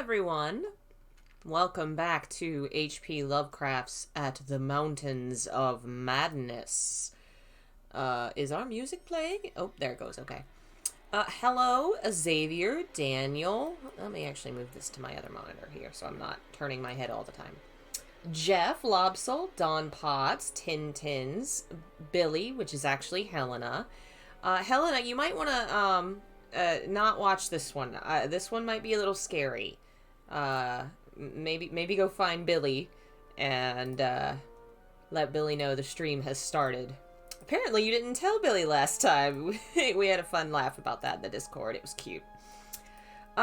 everyone. Welcome back to H.P. Lovecraft's At the Mountains of Madness. Is our music playing? Oh, there it goes. Okay. Hello, Xavier, Daniel. Let me actually move this to my other monitor here so I'm not turning my head all the time. Jeff, Lobsol, Don Potts, Tintins, Billy, which is actually Helena. Helena, you might want to not watch this one. This one might be a little scary. Maybe go find Billy and let Billy know the stream has started. Apparently you didn't tell Billy last time. We had a fun laugh about that in the Discord. It was cute.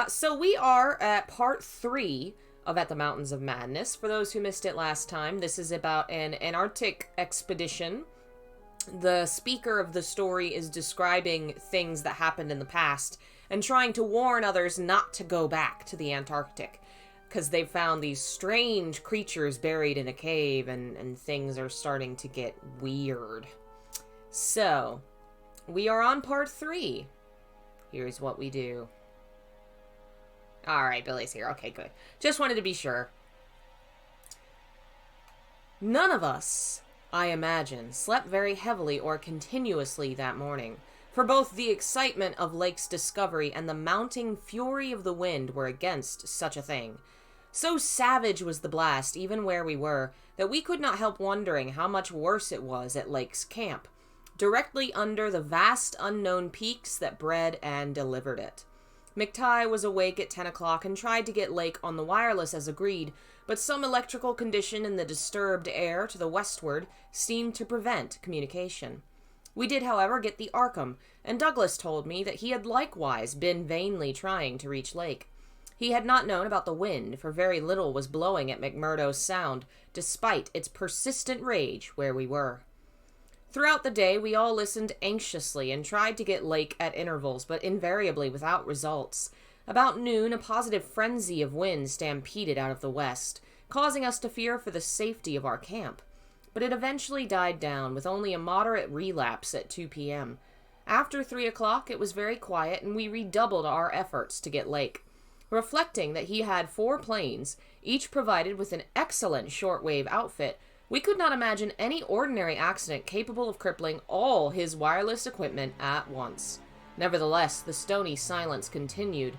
So we are at part 3 of At the Mountains of Madness. For those who missed it last time, this is about an Antarctic expedition. The speaker of the story is describing things that happened in the past and trying to warn others not to go back to the Antarctic because they've found these strange creatures buried in a cave and things are starting to get weird. So, we are on part 3. Here's what we do. Alright, Billy's here. Okay, good. Just wanted to be sure. None of us, I imagine, slept very heavily or continuously that morning, for both the excitement of Lake's discovery and the mounting fury of the wind were against such a thing. So savage was the blast, even where we were, that we could not help wondering how much worse it was at Lake's camp, directly under the vast unknown peaks that bred and delivered it. McTighe was awake at 10 o'clock and tried to get Lake on the wireless as agreed, but some electrical condition in the disturbed air to the westward seemed to prevent communication. We did, however, get the Arkham, and Douglas told me that he had likewise been vainly trying to reach Lake. He had not known about the wind, for very little was blowing at McMurdo's Sound, despite its persistent rage where we were. Throughout the day, we all listened anxiously and tried to get Lake at intervals, but invariably without results. About noon, a positive frenzy of wind stampeded out of the west, causing us to fear for the safety of our camp. But it eventually died down, with only a moderate relapse at 2 p.m. After 3 o'clock, it was very quiet, and we redoubled our efforts to get Lake. Reflecting that he had 4 planes, each provided with an excellent shortwave outfit, we could not imagine any ordinary accident capable of crippling all his wireless equipment at once. Nevertheless, the stony silence continued,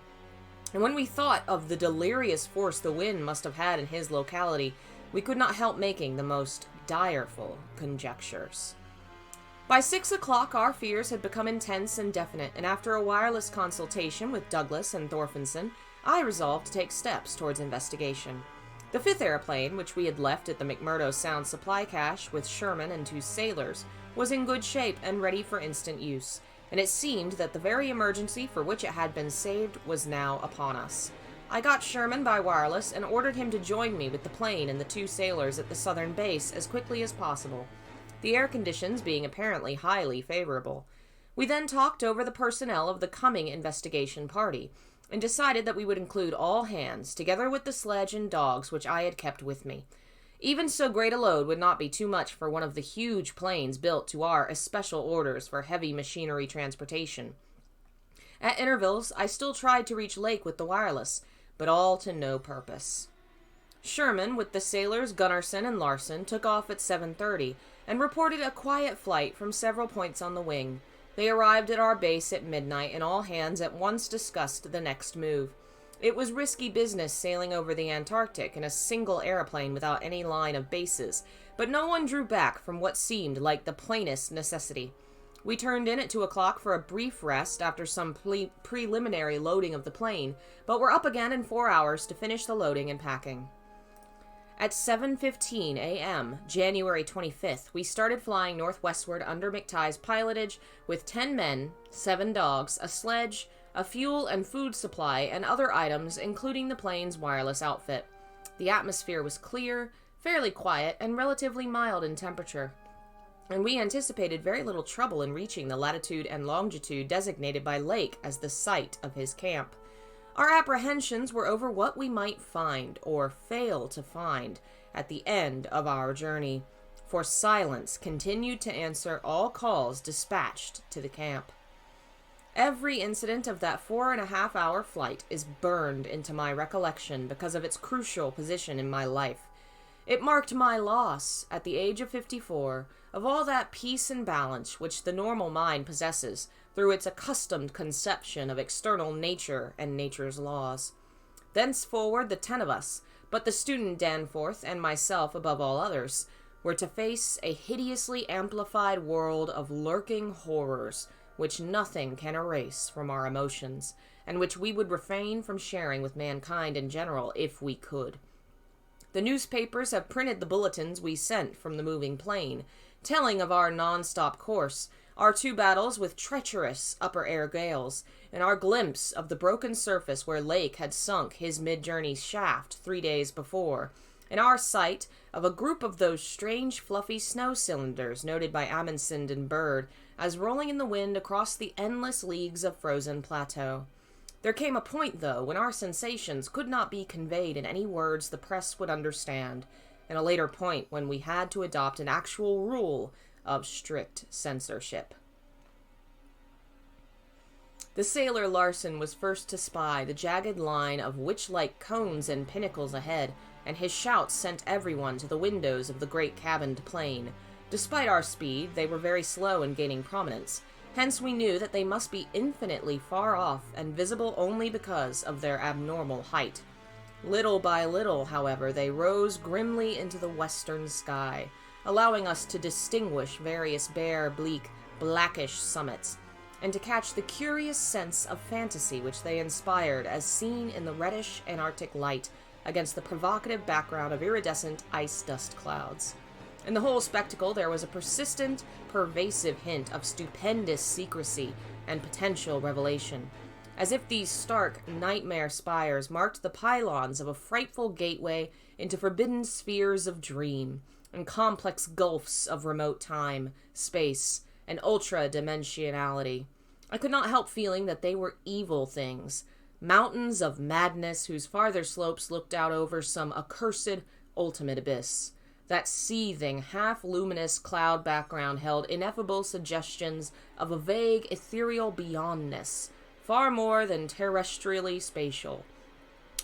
and when we thought of the delirious force the wind must have had in his locality, we could not help making the most direful conjectures. By 6 o'clock, our fears had become intense and definite, and after a wireless consultation with Douglas and Thorfinson, I resolved to take steps towards investigation. The 5th airplane, which we had left at the McMurdo Sound supply cache with Sherman and 2 sailors, was in good shape and ready for instant use, and it seemed that the very emergency for which it had been saved was now upon us. I got Sherman by wireless and ordered him to join me with the plane and the 2 sailors at the southern base as quickly as possible, the air conditions being apparently highly favorable. We then talked over the personnel of the coming investigation party, and decided that we would include all hands, together with the sledge and dogs which I had kept with me. Even so great a load would not be too much for one of the huge planes built to our especial orders for heavy machinery transportation. At intervals, I still tried to reach Lake with the wireless, but all to no purpose. Sherman, with the sailors Gunnarsson and Larson, took off at 7:30, and reported a quiet flight from several points on the wing. They arrived at our base at midnight, and all hands at once discussed the next move. It was risky business sailing over the Antarctic in a single airplane without any line of bases, but no one drew back from what seemed like the plainest necessity. We turned in at 2 o'clock for a brief rest after some preliminary loading of the plane, but were up again in 4 hours to finish the loading and packing. At 7:15 a.m., January 25th, we started flying northwestward under McTighe's pilotage with 10 men, 7 dogs, a sledge, a fuel and food supply, and other items, including the plane's wireless outfit. The atmosphere was clear, fairly quiet, and relatively mild in temperature, and we anticipated very little trouble in reaching the latitude and longitude designated by Lake as the site of his camp. Our apprehensions were over what we might find, or fail to find, at the end of our journey, for silence continued to answer all calls dispatched to the camp. Every incident of that 4.5-hour flight is burned into my recollection because of its crucial position in my life. It marked my loss, at the age of 54, of all that peace and balance which the normal mind possesses through its accustomed conception of external nature and nature's laws. Thenceforward the 10 of us, but the student Danforth and myself above all others, were to face a hideously amplified world of lurking horrors which nothing can erase from our emotions, and which we would refrain from sharing with mankind in general if we could. The newspapers have printed the bulletins we sent from the moving plane, telling of our non-stop course, our 2 battles with treacherous upper air gales, and our glimpse of the broken surface where Lake had sunk his mid-journey shaft 3 days before, and our sight of a group of those strange fluffy snow cylinders noted by Amundsen and Bird as rolling in the wind across the endless leagues of frozen plateau. There came a point, though, when our sensations could not be conveyed in any words the press would understand, and a later point when we had to adopt an actual rule of strict censorship. The sailor Larsen was first to spy the jagged line of witch-like cones and pinnacles ahead, and his shouts sent everyone to the windows of the great cabined plane. Despite our speed, they were very slow in gaining prominence. Hence we knew that they must be infinitely far off and visible only because of their abnormal height. Little by little, however, they rose grimly into the western sky, allowing us to distinguish various bare, bleak, blackish summits, and to catch the curious sense of fantasy which they inspired as seen in the reddish Antarctic light against the provocative background of iridescent ice dust clouds. In the whole spectacle there was a persistent, pervasive hint of stupendous secrecy and potential revelation, as if these stark nightmare spires marked the pylons of a frightful gateway into forbidden spheres of dream, and complex gulfs of remote time, space, and ultra-dimensionality. I could not help feeling that they were evil things, mountains of madness whose farther slopes looked out over some accursed ultimate abyss. That seething, half-luminous cloud background held ineffable suggestions of a vague, ethereal beyondness, far more than terrestrially spatial,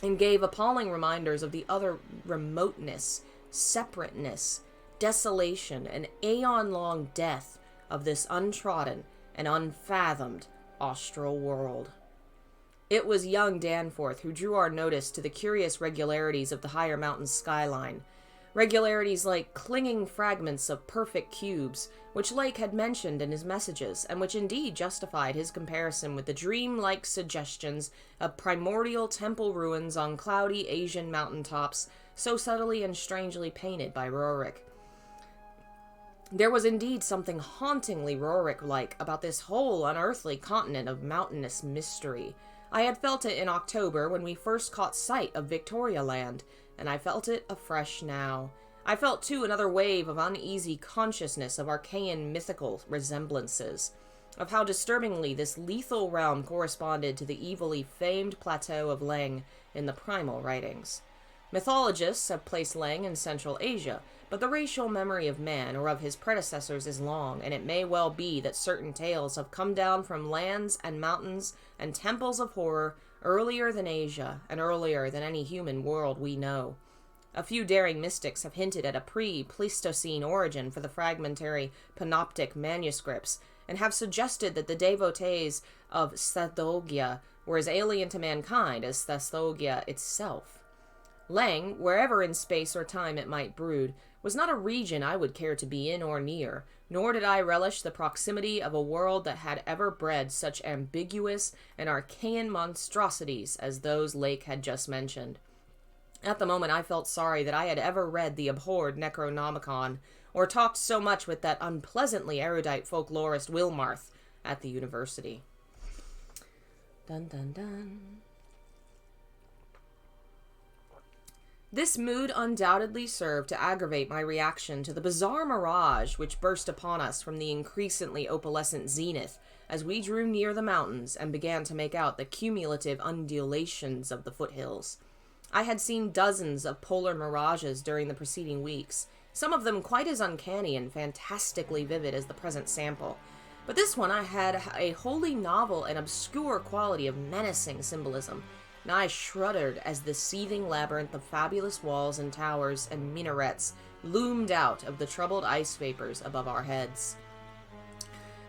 and gave appalling reminders of the utter remoteness, separateness, desolation, and aeon-long death of this untrodden and unfathomed austral world. It was young Danforth who drew our notice to the curious regularities of the higher mountain skyline, regularities like clinging fragments of perfect cubes, which Lake had mentioned in his messages, and which indeed justified his comparison with the dream-like suggestions of primordial temple ruins on cloudy Asian mountaintops, so subtly and strangely painted by Roerich. There was indeed something hauntingly Roerich-like about this whole unearthly continent of mountainous mystery. I had felt it in October when we first caught sight of Victoria Land, and I felt it afresh now. I felt, too, another wave of uneasy consciousness of archaean mythical resemblances, of how disturbingly this lethal realm corresponded to the evilly famed plateau of Leng in the primal writings. Mythologists have placed Leng in Central Asia, but the racial memory of man or of his predecessors is long, and it may well be that certain tales have come down from lands and mountains and temples of horror earlier than Asia, and earlier than any human world we know. A few daring mystics have hinted at a pre-Pleistocene origin for the fragmentary panoptic manuscripts, and have suggested that the devotees of Sthathogya were as alien to mankind as Sthathogya itself. Leng, wherever in space or time it might brood, was not a region I would care to be in or near, nor did I relish the proximity of a world that had ever bred such ambiguous and archaean monstrosities as those Lake had just mentioned. At the moment I felt sorry that I had ever read the abhorred Necronomicon, or talked so much with that unpleasantly erudite folklorist Wilmarth at the university. Dun dun dun. This mood undoubtedly served to aggravate my reaction to the bizarre mirage which burst upon us from the increasingly opalescent zenith as we drew near the mountains and began to make out the cumulative undulations of the foothills. I had seen dozens of polar mirages during the preceding weeks, some of them quite as uncanny and fantastically vivid as the present sample, But this one I had a wholly novel and obscure quality of menacing symbolism, and I shuddered as the seething labyrinth of fabulous walls and towers and minarets loomed out of the troubled ice vapors above our heads.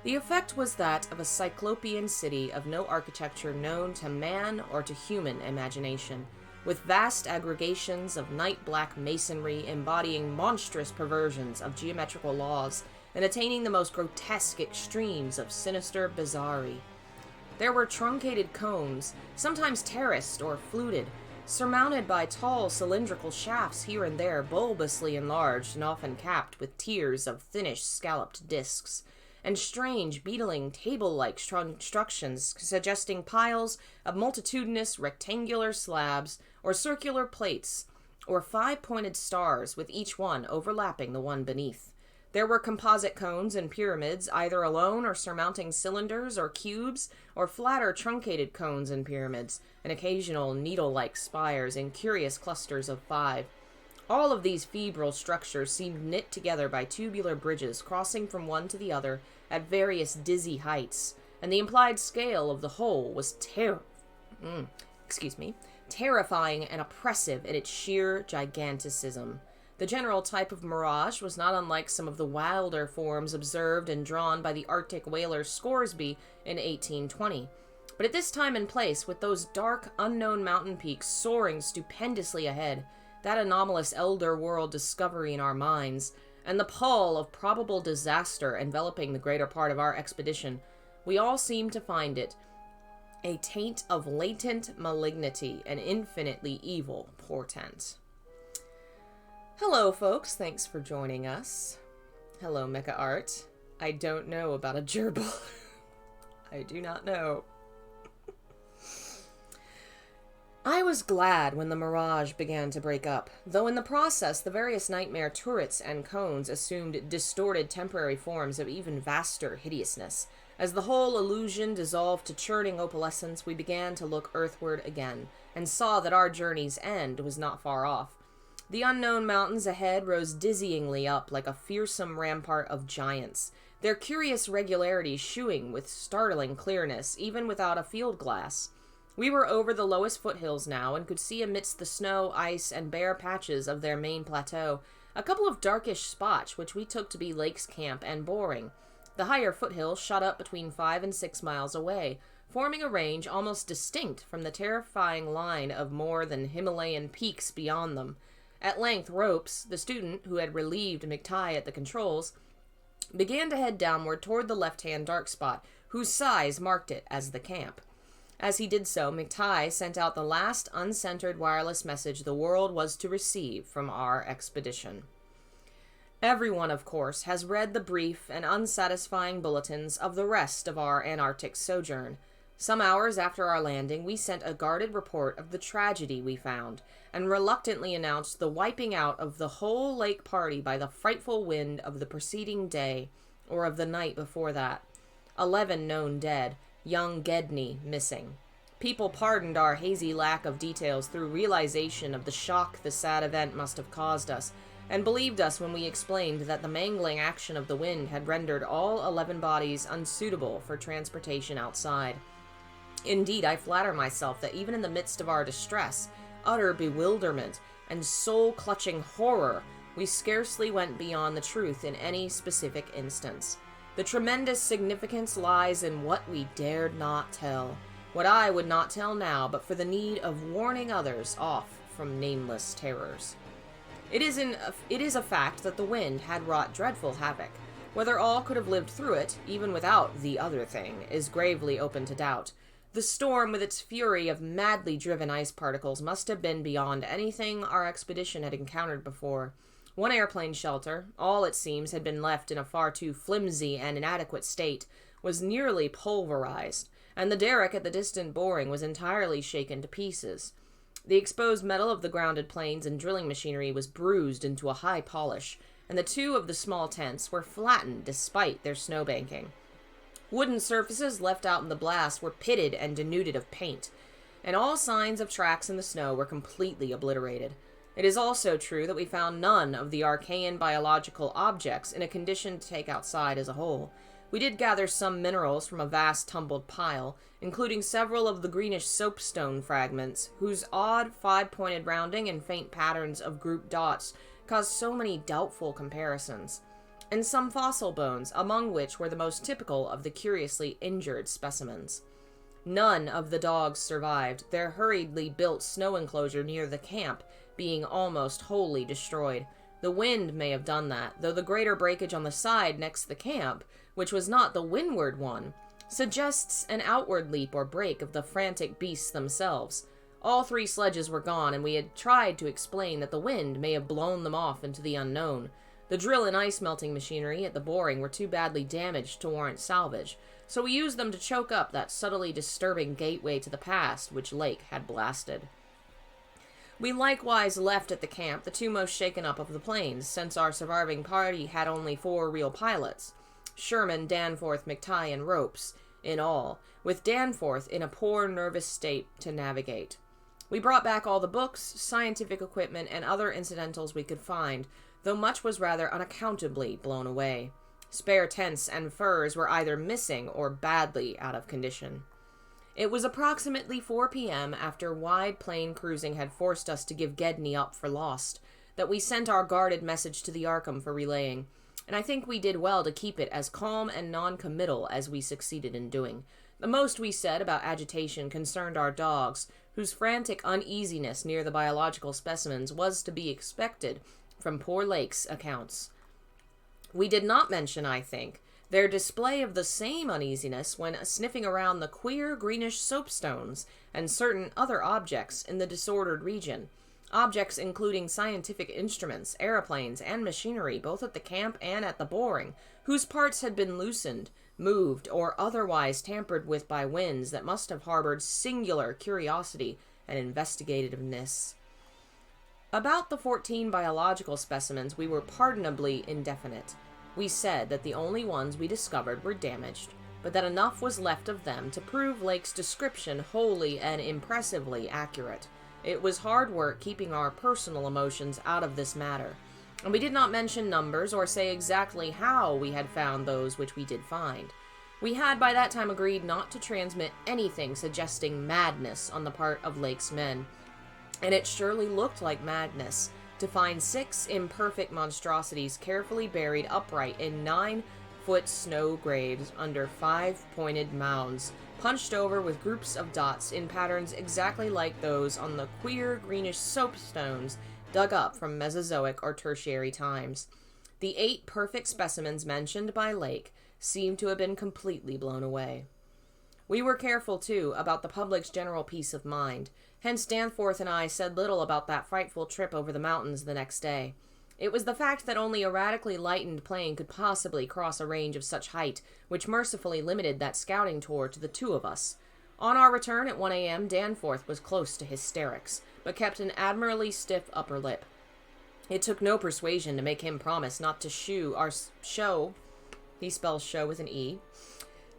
The effect was that of a cyclopean city of no architecture known to man or to human imagination, with vast aggregations of night-black masonry embodying monstrous perversions of geometrical laws and attaining the most grotesque extremes of sinister bizarrerie. There were truncated cones, sometimes terraced or fluted, surmounted by tall cylindrical shafts here and there bulbously enlarged and often capped with tiers of thinnish scalloped discs, and strange, beetling, table-like constructions suggesting piles of multitudinous rectangular slabs or circular plates, or five-pointed stars with each one overlapping the one beneath. There were composite cones and pyramids, either alone or surmounting cylinders or cubes, or flatter truncated cones and pyramids, and occasional needle-like spires in curious clusters of 5. All of these febrile structures seemed knit together by tubular bridges crossing from one to the other at various dizzy heights, and the implied scale of the whole was terrifying and oppressive in its sheer giganticism. The general type of mirage was not unlike some of the wilder forms observed and drawn by the Arctic whaler Scoresby in 1820. But at this time and place, with those dark, unknown mountain peaks soaring stupendously ahead, that anomalous elder world discovery in our minds, and the pall of probable disaster enveloping the greater part of our expedition, we all seemed to find it a taint of latent malignity and infinitely evil portent. Hello, folks. Thanks for joining us. Hello, Mecha Art. I don't know about a gerbil. I do not know. I was glad when the mirage began to break up, though in the process the various nightmare turrets and cones assumed distorted temporary forms of even vaster hideousness. As the whole illusion dissolved to churning opalescence, we began to look earthward again, and saw that our journey's end was not far off. The unknown mountains ahead rose dizzyingly up like a fearsome rampart of giants, their curious regularity shewing with startling clearness, even without a field glass. We were over the lowest foothills now, and could see amidst the snow, ice, and bare patches of their main plateau a couple of darkish spots which we took to be Lake's Camp and Boring. The higher foothills shot up between 5 and 6 miles away, forming a range almost distinct from the terrifying line of more than Himalayan peaks beyond them. At length, Ropes, the student who had relieved McTighe at the controls, began to head downward toward the left-hand dark spot, whose size marked it as the camp. As he did so, McTighe sent out the last uncentered wireless message the world was to receive from our expedition. Everyone, of course, has read the brief and unsatisfying bulletins of the rest of our Antarctic sojourn. Some hours after our landing, we sent a guarded report of the tragedy we found, and reluctantly announced the wiping out of the whole lake party by the frightful wind of the preceding day, or of the night before that. 11 known dead, young Gedney missing. People pardoned our hazy lack of details through realization of the shock the sad event must have caused us, and believed us when we explained that the mangling action of the wind had rendered all 11 bodies unsuitable for transportation outside. Indeed, I flatter myself that even in the midst of our distress, utter bewilderment, and soul-clutching horror, we scarcely went beyond the truth in any specific instance. The tremendous significance lies in what we dared not tell, what I would not tell now but for the need of warning others off from nameless terrors. It is a fact that the wind had wrought dreadful havoc. Whether all could have lived through it, even without the other thing, is gravely open to doubt. The storm, with its fury of madly driven ice particles, must have been beyond anything our expedition had encountered before. One airplane shelter, all it seems had been left in a far too flimsy and inadequate state, was nearly pulverized, and the derrick at the distant Boring was entirely shaken to pieces. The exposed metal of the grounded planes and drilling machinery was bruised into a high polish, and the 2 of the small tents were flattened despite their snowbanking. Wooden surfaces left out in the blast were pitted and denuded of paint, and all signs of tracks in the snow were completely obliterated. It is also true that we found none of the archaean biological objects in a condition to take outside as a whole. We did gather some minerals from a vast tumbled pile, including several of the greenish soapstone fragments, whose odd five-pointed rounding and faint patterns of grouped dots caused so many doubtful comparisons, and some fossil bones, among which were the most typical of the curiously injured specimens. None of the dogs survived, their hurriedly built snow enclosure near the camp being almost wholly destroyed. The wind may have done that, though the greater breakage on the side next the camp, which was not the windward one, suggests an outward leap or break of the frantic beasts themselves. All three sledges were gone, and we had tried to explain that the wind may have blown them off into the unknown. The drill and ice melting machinery at the boring were too badly damaged to warrant salvage, so we used them to choke up that subtly disturbing gateway to the past which Lake had blasted. We likewise left at the camp the two most shaken up of the planes, since our surviving party had only 4 real pilots: Sherman, Danforth, McTighe, and Ropes, in all, with Danforth in a poor nervous state to navigate. We brought back all the books, scientific equipment, and other incidentals we could find, though much was rather unaccountably blown away. Spare tents and furs were either missing or badly out of condition. It was approximately 4 p.m. after wide plain cruising had forced us to give Gedney up for lost, that we sent our guarded message to the Arkham for relaying, and I think we did well to keep it as calm and non-committal as we succeeded in doing. The most we said about agitation concerned our dogs, whose frantic uneasiness near the biological specimens was to be expected from poor Lake's accounts. We did not mention, I think, their display of the same uneasiness when sniffing around the queer greenish soapstones and certain other objects in the disordered region, objects including scientific instruments, aeroplanes, and machinery both at the camp and at the boring, whose parts had been loosened, moved, or otherwise tampered with by winds that must have harbored singular curiosity and investigativeness. About the 14 biological specimens we were pardonably indefinite. We said that the only ones we discovered were damaged, but that enough was left of them to prove Lake's description wholly and impressively accurate. It was hard work keeping our personal emotions out of this matter, and we did not mention numbers or say exactly how we had found those which we did find. We had by that time agreed not to transmit anything suggesting madness on the part of Lake's men, and it surely looked like madness to find 6 imperfect monstrosities carefully buried upright in 9-foot snow graves under 5-pointed mounds, punched over with groups of dots in patterns exactly like those on the queer greenish soapstones dug up from Mesozoic or Tertiary times. The 8 perfect specimens mentioned by Lake seemed to have been completely blown away. We were careful, too, about the public's general peace of mind. Hence Danforth and I said little about that frightful trip over the mountains the next day. It was the fact that only a radically lightened plane could possibly cross a range of such height, which mercifully limited that scouting tour to the 2 of us. On our return at 1 a.m., Danforth was close to hysterics, but kept an admirably stiff upper lip. It took no persuasion to make him promise not to show, he spells show with an E,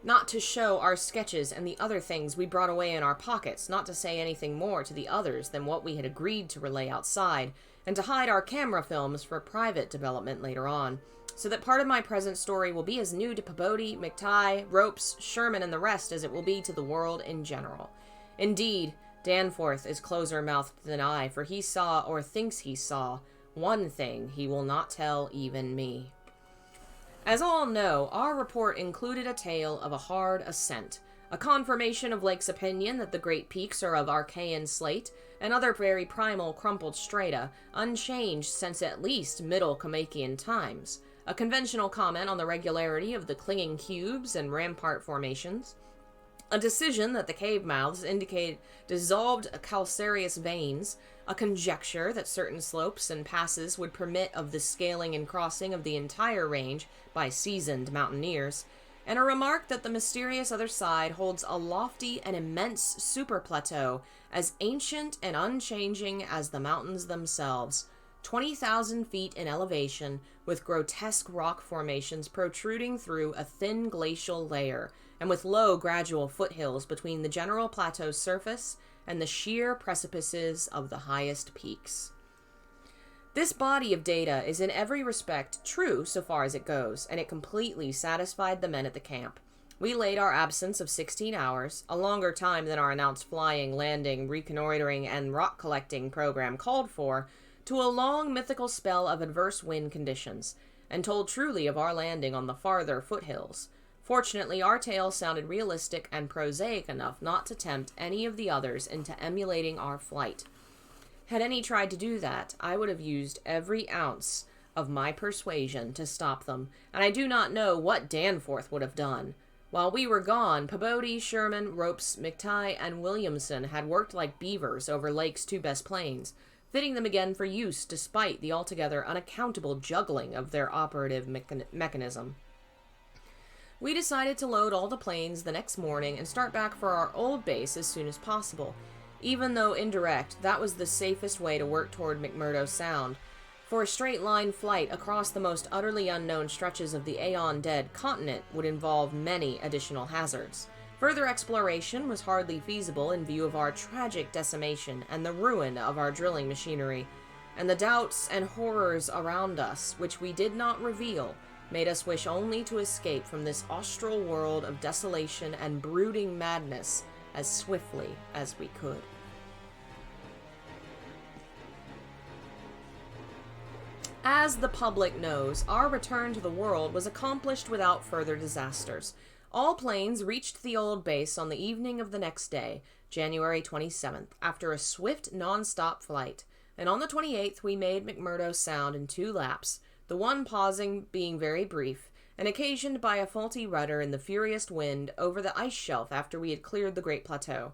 not to show our sketches and the other things we brought away in our pockets, not to say anything more to the others than what we had agreed to relay outside, and to hide our camera films for private development later on, so that part of my present story will be as new to Pabodie, McTighe, Ropes, Sherman, and the rest as it will be to the world in general. Indeed, Danforth is closer-mouthed than I, for he saw, or thinks he saw, one thing he will not tell even me. As all know, our report included a tale of a hard ascent, a confirmation of Lake's opinion that the great peaks are of Archean slate, and other very primal crumpled strata, unchanged since at least Middle Comachian times, a conventional comment on the regularity of the clinging cubes and rampart formations, a decision that the cave mouths indicate dissolved calcareous veins, a conjecture that certain slopes and passes would permit of the scaling and crossing of the entire range by seasoned mountaineers, and a remark that the mysterious other side holds a lofty and immense super-plateau as ancient and unchanging as the mountains themselves, 20,000 feet in elevation, with grotesque rock formations protruding through a thin glacial layer, and with low gradual foothills between the general plateau's surface and the sheer precipices of the highest peaks. This body of data is in every respect true so far as it goes, and it completely satisfied the men at the camp. We laid our absence of 16 hours, a longer time than our announced flying, landing, reconnoitering, and rock collecting program called for, to a long mythical spell of adverse wind conditions, and told truly of our landing on the farther foothills. Fortunately, our tale sounded realistic and prosaic enough not to tempt any of the others into emulating our flight. Had any tried to do that, I would have used every ounce of my persuasion to stop them, and I do not know what Danforth would have done. While we were gone, Peabody, Sherman, Ropes, McTighe, and Williamson had worked like beavers over Lake's two best planes, fitting them again for use despite the altogether unaccountable juggling of their operative mechanism. We decided to load all the planes the next morning and start back for our old base as soon as possible. Even though indirect, that was the safest way to work toward McMurdo Sound. For a straight-line flight across the most utterly unknown stretches of the aeon-dead continent would involve many additional hazards. Further exploration was hardly feasible in view of our tragic decimation and the ruin of our drilling machinery, and the doubts and horrors around us, which we did not reveal, made us wish only to escape from this austral world of desolation and brooding madness as swiftly as we could. As the public knows, our return to the world was accomplished without further disasters. All planes reached the old base on the evening of the next day, January 27th, after a swift, non-stop flight, and on the 28th we made McMurdo Sound in 2 laps, the one pausing being very brief, and occasioned by a faulty rudder in the furious wind over the ice shelf after we had cleared the Great Plateau.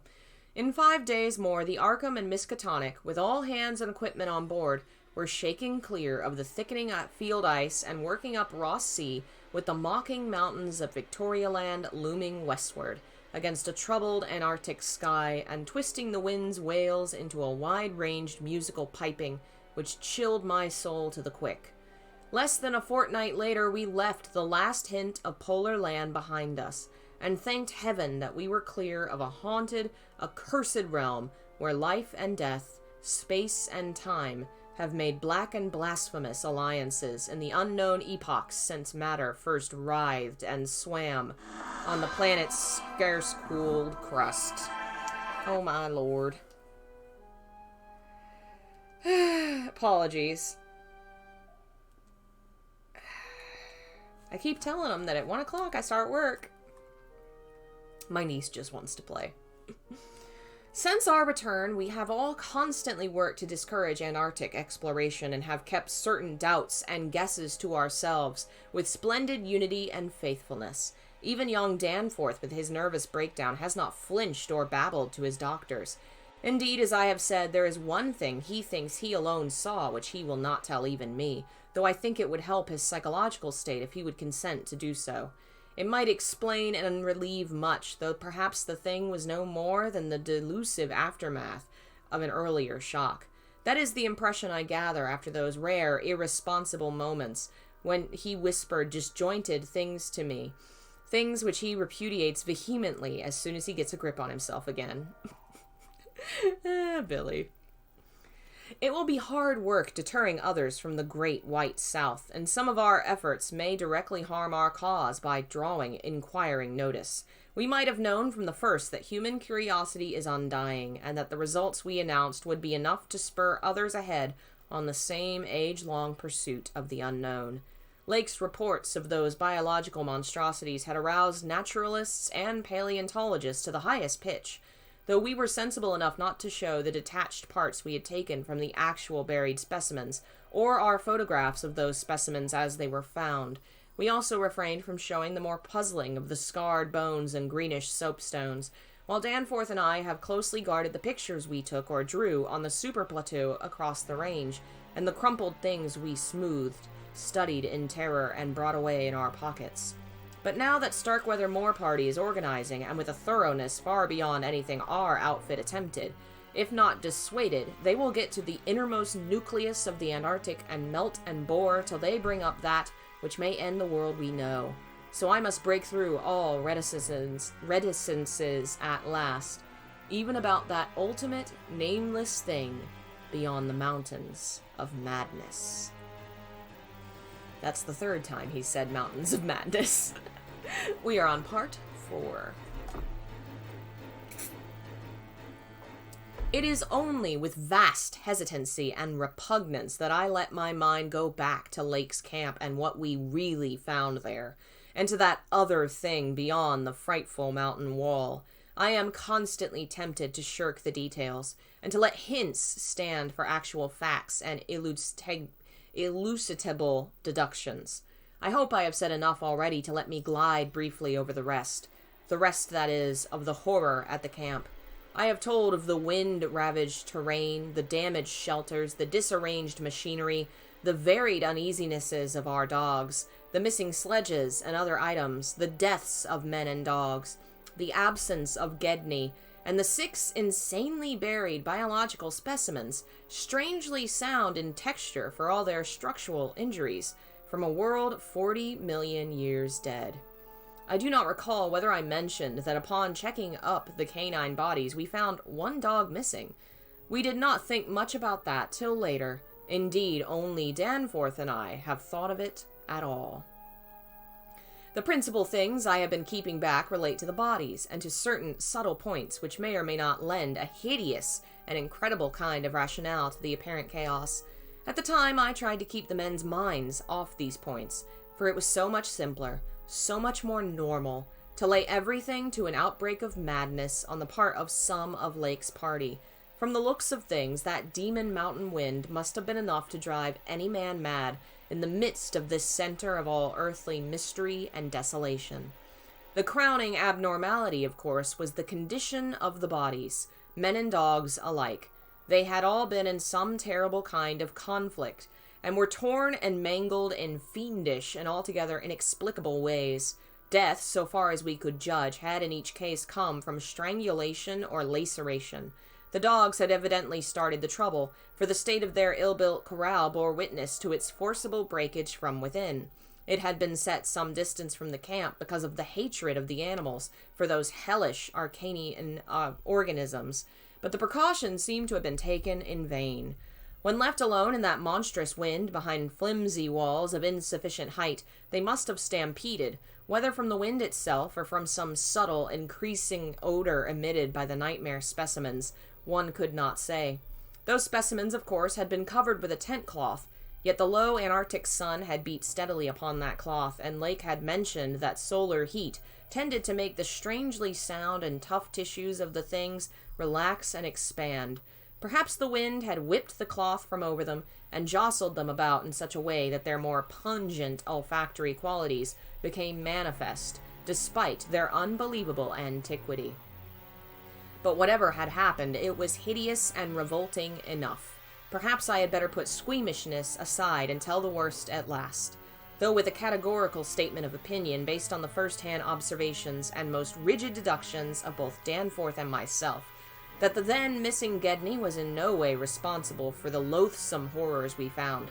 In 5 days more, the Arkham and Miskatonic, with all hands and equipment on board, were shaking clear of the thickening field ice and working up Ross Sea with the mocking mountains of Victorialand looming westward against a troubled Antarctic sky and twisting the wind's wails into a wide-ranged musical piping which chilled my soul to the quick. Less than a fortnight later, we left the last hint of polar land behind us, and thanked heaven that we were clear of a haunted, accursed realm where life and death, space and time, have made black and blasphemous alliances in the unknown epochs since matter first writhed and swam on the planet's scarce-cooled crust. Oh my lord. Apologies. I keep telling them that at 1 o'clock I start work. My niece just wants to play. Since our return, we have all constantly worked to discourage Antarctic exploration and have kept certain doubts and guesses to ourselves with splendid unity and faithfulness. Even young Danforth, with his nervous breakdown, has not flinched or babbled to his doctors. Indeed, as I have said, there is one thing he thinks he alone saw which he will not tell even me, though I think it would help his psychological state if he would consent to do so. It might explain and relieve much, though perhaps the thing was no more than the delusive aftermath of an earlier shock. That is the impression I gather after those rare, irresponsible moments when he whispered disjointed things to me, things which he repudiates vehemently as soon as he gets a grip on himself again. Billy. It will be hard work deterring others from the great white South, and some of our efforts may directly harm our cause by drawing inquiring notice. We might have known from the first that human curiosity is undying, and that the results we announced would be enough to spur others ahead on the same age-long pursuit of the unknown. Lake's reports of those biological monstrosities had aroused naturalists and paleontologists to the highest pitch, though we were sensible enough not to show the detached parts we had taken from the actual buried specimens, or our photographs of those specimens as they were found. We also refrained from showing the more puzzling of the scarred bones and greenish soapstones, while Danforth and I have closely guarded the pictures we took or drew on the super plateau across the range, and the crumpled things we smoothed, studied in terror, and brought away in our pockets. But now that Starkweather Moore Party is organizing, and with a thoroughness far beyond anything our outfit attempted, if not dissuaded, they will get to the innermost nucleus of the Antarctic and melt and bore till they bring up that which may end the world we know. So I must break through all reticences at last, even about that ultimate, nameless thing beyond the mountains of madness. That's the third time he said mountains of madness. We are on part 4. It is only with vast hesitancy and repugnance that I let my mind go back to Lake's camp and what we really found there, and to that other thing beyond the frightful mountain wall. I am constantly tempted to shirk the details, and to let hints stand for actual facts and elucidable deductions. I hope I have said enough already to let me glide briefly over the rest, that is, of the horror at the camp. I have told of the wind-ravaged terrain, the damaged shelters, the disarranged machinery, the varied uneasinesses of our dogs, the missing sledges and other items, the deaths of men and dogs, the absence of Gedney, and the 6 insanely buried biological specimens, strangely sound in texture for all their structural injuries, from a world 40 million years dead. I do not recall whether I mentioned that upon checking up the canine bodies, we found 1 dog missing. We did not think much about that till later. Indeed, only Danforth and I have thought of it at all. The principal things I have been keeping back relate to the bodies, and to certain subtle points which may or may not lend a hideous and incredible kind of rationale to the apparent chaos. At the time, I tried to keep the men's minds off these points, for it was so much simpler, so much more normal, to lay everything to an outbreak of madness on the part of some of Lake's party. From the looks of things, that demon mountain wind must have been enough to drive any man mad in the midst of this center of all earthly mystery and desolation. The crowning abnormality, of course, was the condition of the bodies, men and dogs alike. They had all been in some terrible kind of conflict, and were torn and mangled in fiendish and altogether inexplicable ways. Death, so far as we could judge, had in each case come from strangulation or laceration. The dogs had evidently started the trouble, for the state of their ill-built corral bore witness to its forcible breakage from within. It had been set some distance from the camp because of the hatred of the animals for those hellish Arcanian organisms, but the precaution seemed to have been taken in vain. When left alone in that monstrous wind behind flimsy walls of insufficient height, they must have stampeded, whether from the wind itself or from some subtle, increasing odor emitted by the nightmare specimens, one could not say. Those specimens, of course, had been covered with a tent cloth, yet the low Antarctic sun had beat steadily upon that cloth, and Lake had mentioned that solar heat tended to make the strangely sound and tough tissues of the things relax and expand. Perhaps the wind had whipped the cloth from over them and jostled them about in such a way that their more pungent olfactory qualities became manifest, despite their unbelievable antiquity. But whatever had happened, it was hideous and revolting enough. Perhaps I had better put squeamishness aside and tell the worst at last, though with a categorical statement of opinion based on the first-hand observations and most rigid deductions of both Danforth and myself, that the then missing Gedney was in no way responsible for the loathsome horrors we found.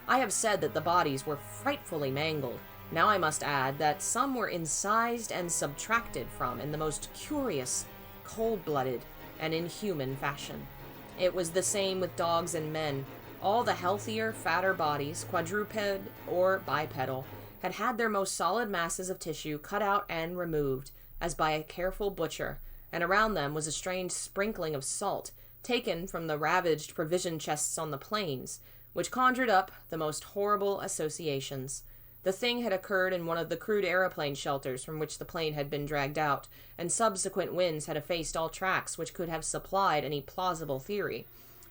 I have said that the bodies were frightfully mangled. Now I must add that some were incised and subtracted from in the most curious, cold-blooded, and inhuman fashion. It was the same with dogs and men. All the healthier, fatter bodies, quadruped or bipedal, had had their most solid masses of tissue cut out and removed, as by a careful butcher, and around them was a strange sprinkling of salt, taken from the ravaged provision chests on the plains, which conjured up the most horrible associations. The thing had occurred in one of the crude aeroplane shelters from which the plane had been dragged out, and subsequent winds had effaced all tracks which could have supplied any plausible theory.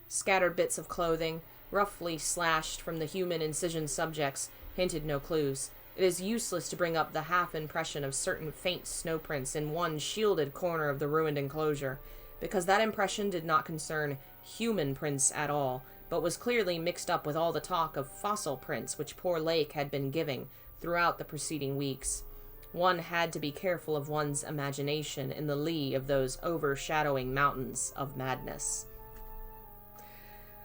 Scattered bits of clothing, roughly slashed from the human incision subjects, hinted no clues. It is useless to bring up the half-impression of certain faint snowprints in one shielded corner of the ruined enclosure, because that impression did not concern human prints at all, but was clearly mixed up with all the talk of fossil prints which poor Lake had been giving throughout the preceding weeks. One had to be careful of one's imagination in the lee of those overshadowing mountains of madness.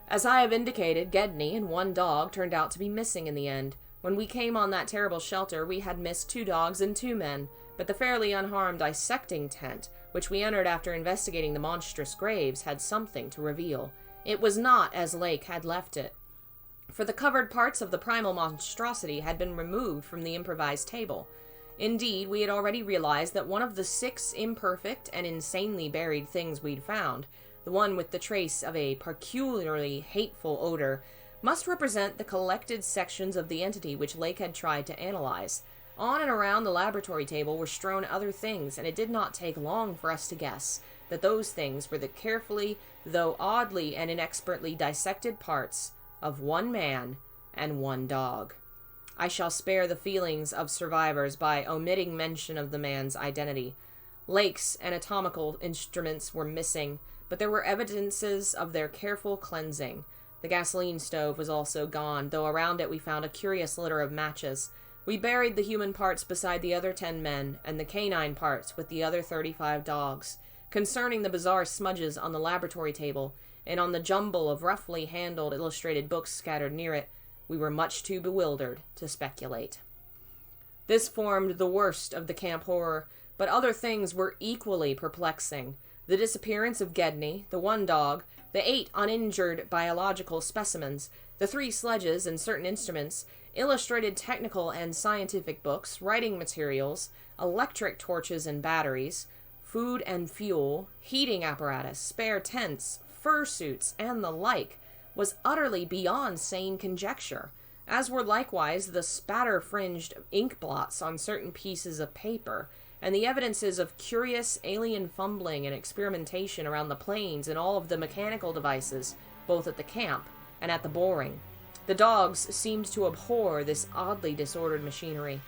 As I have indicated, Gedney and 1 dog turned out to be missing in the end. When we came on that terrible shelter, we had missed 2 dogs and 2 men, but the fairly unharmed dissecting tent, which we entered after investigating the monstrous graves, had something to reveal. It was not as Lake had left it, for the covered parts of the primal monstrosity had been removed from the improvised table. Indeed, we had already realized that one of the 6 imperfect and insanely buried things we'd found, the one with the trace of a peculiarly hateful odor, must represent the collected sections of the entity which Lake had tried to analyze. On and around the laboratory table were strewn other things, and it did not take long for us to guess that those things were the carefully, though oddly and inexpertly dissected parts of one man and one dog. I shall spare the feelings of survivors by omitting mention of the man's identity. Lake's anatomical instruments were missing, but there were evidences of their careful cleansing. The gasoline stove was also gone, though around it we found a curious litter of matches. We buried the human parts beside the other 10 men, and the canine parts with the other 35 dogs. Concerning the bizarre smudges on the laboratory table, and on the jumble of roughly handled illustrated books scattered near it, we were much too bewildered to speculate. This formed the worst of the camp horror, but other things were equally perplexing. The disappearance of Gedney, the 1 dog, the 8 uninjured biological specimens, the 3 sledges and certain instruments, illustrated technical and scientific books, writing materials, electric torches and batteries, food and fuel, heating apparatus, spare tents, fursuits, and the like, was utterly beyond sane conjecture, as were likewise the spatter-fringed ink blots on certain pieces of paper, and the evidences of curious alien fumbling and experimentation around the planes and all of the mechanical devices, both at the camp and at the boring. The dogs seemed to abhor this oddly disordered machinery.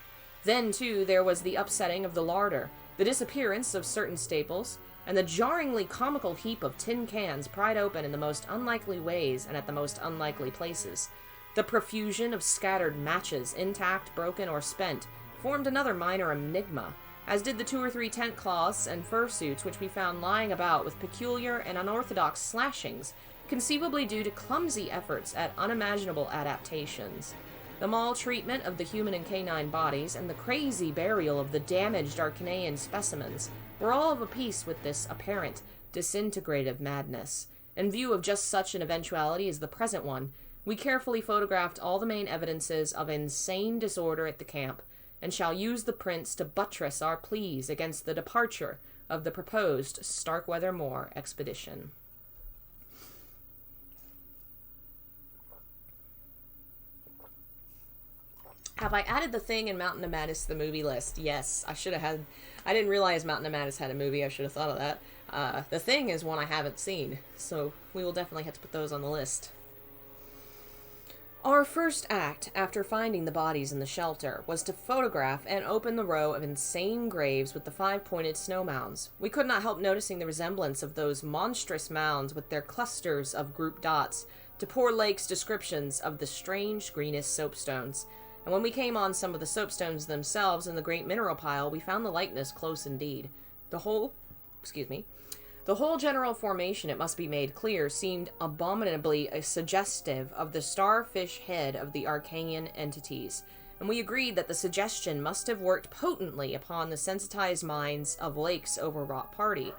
Then, too, there was the upsetting of the larder, the disappearance of certain staples, and the jarringly comical heap of tin cans pried open in the most unlikely ways and at the most unlikely places. The profusion of scattered matches, intact, broken, or spent, formed another minor enigma, as did the 2 or 3 tent cloths and fursuits which we found lying about with peculiar and unorthodox slashings, conceivably due to clumsy efforts at unimaginable adaptations. The maltreatment of the human and canine bodies and the crazy burial of the damaged Archaean specimens were all of a piece with this apparent disintegrative madness. In view of just such an eventuality as the present one, we carefully photographed all the main evidences of insane disorder at the camp, and shall use the prints to buttress our pleas against the departure of the proposed Starkweather Moor expedition. Have I added The Thing and Mountain of Madness to the movie list? Yes, I should have had. I didn't realize Mountain of Madness had a movie. I should have thought of that. The Thing is one I haven't seen, so we will definitely have to put those on the list. Our first act, after finding the bodies in the shelter, was to photograph and open the row of insane graves with the 5-pointed snow mounds. We could not help noticing the resemblance of those monstrous mounds with their clusters of grouped dots to poor Lake's descriptions of the strange greenish soapstones. And when we came on some of the soapstones themselves in the great mineral pile, we found the likeness close indeed. The whole general formation, it must be made clear, seemed abominably suggestive of the starfish head of the Archaean entities, and we agreed that the suggestion must have worked potently upon the sensitized minds of Lake's overwrought party.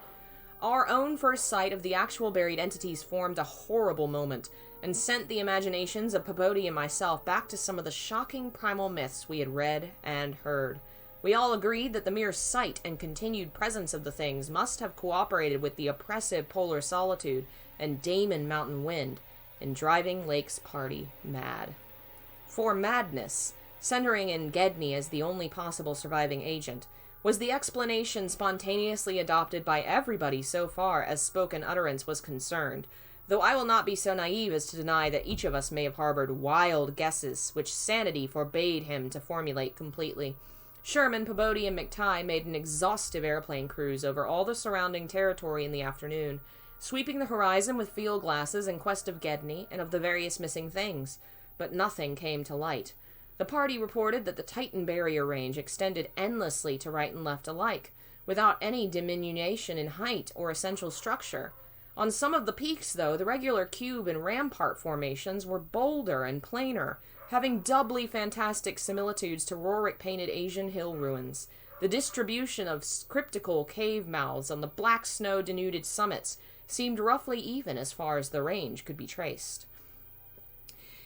Our own first sight of the actual buried entities formed a horrible moment, and sent the imaginations of Pabodie and myself back to some of the shocking primal myths we had read and heard. We all agreed that the mere sight and continued presence of the things must have cooperated with the oppressive polar solitude and Damon mountain wind in driving Lake's party mad. For madness, centering in Gedney as the only possible surviving agent, was the explanation spontaneously adopted by everybody so far as spoken utterance was concerned, though I will not be so naive as to deny that each of us may have harbored wild guesses which sanity forbade him to formulate completely. Sherman, Pabodie, and McTighe made an exhaustive airplane cruise over all the surrounding territory in the afternoon, sweeping the horizon with field glasses in quest of Gedney and of the various missing things, but nothing came to light. The party reported that the Titan barrier range extended endlessly to right and left alike, without any diminution in height or essential structure. On some of the peaks, though, the regular cube and rampart formations were bolder and plainer, having doubly fantastic similitudes to Rorik-painted Asian hill ruins. The distribution of cryptical cave mouths on the black snow-denuded summits seemed roughly even as far as the range could be traced.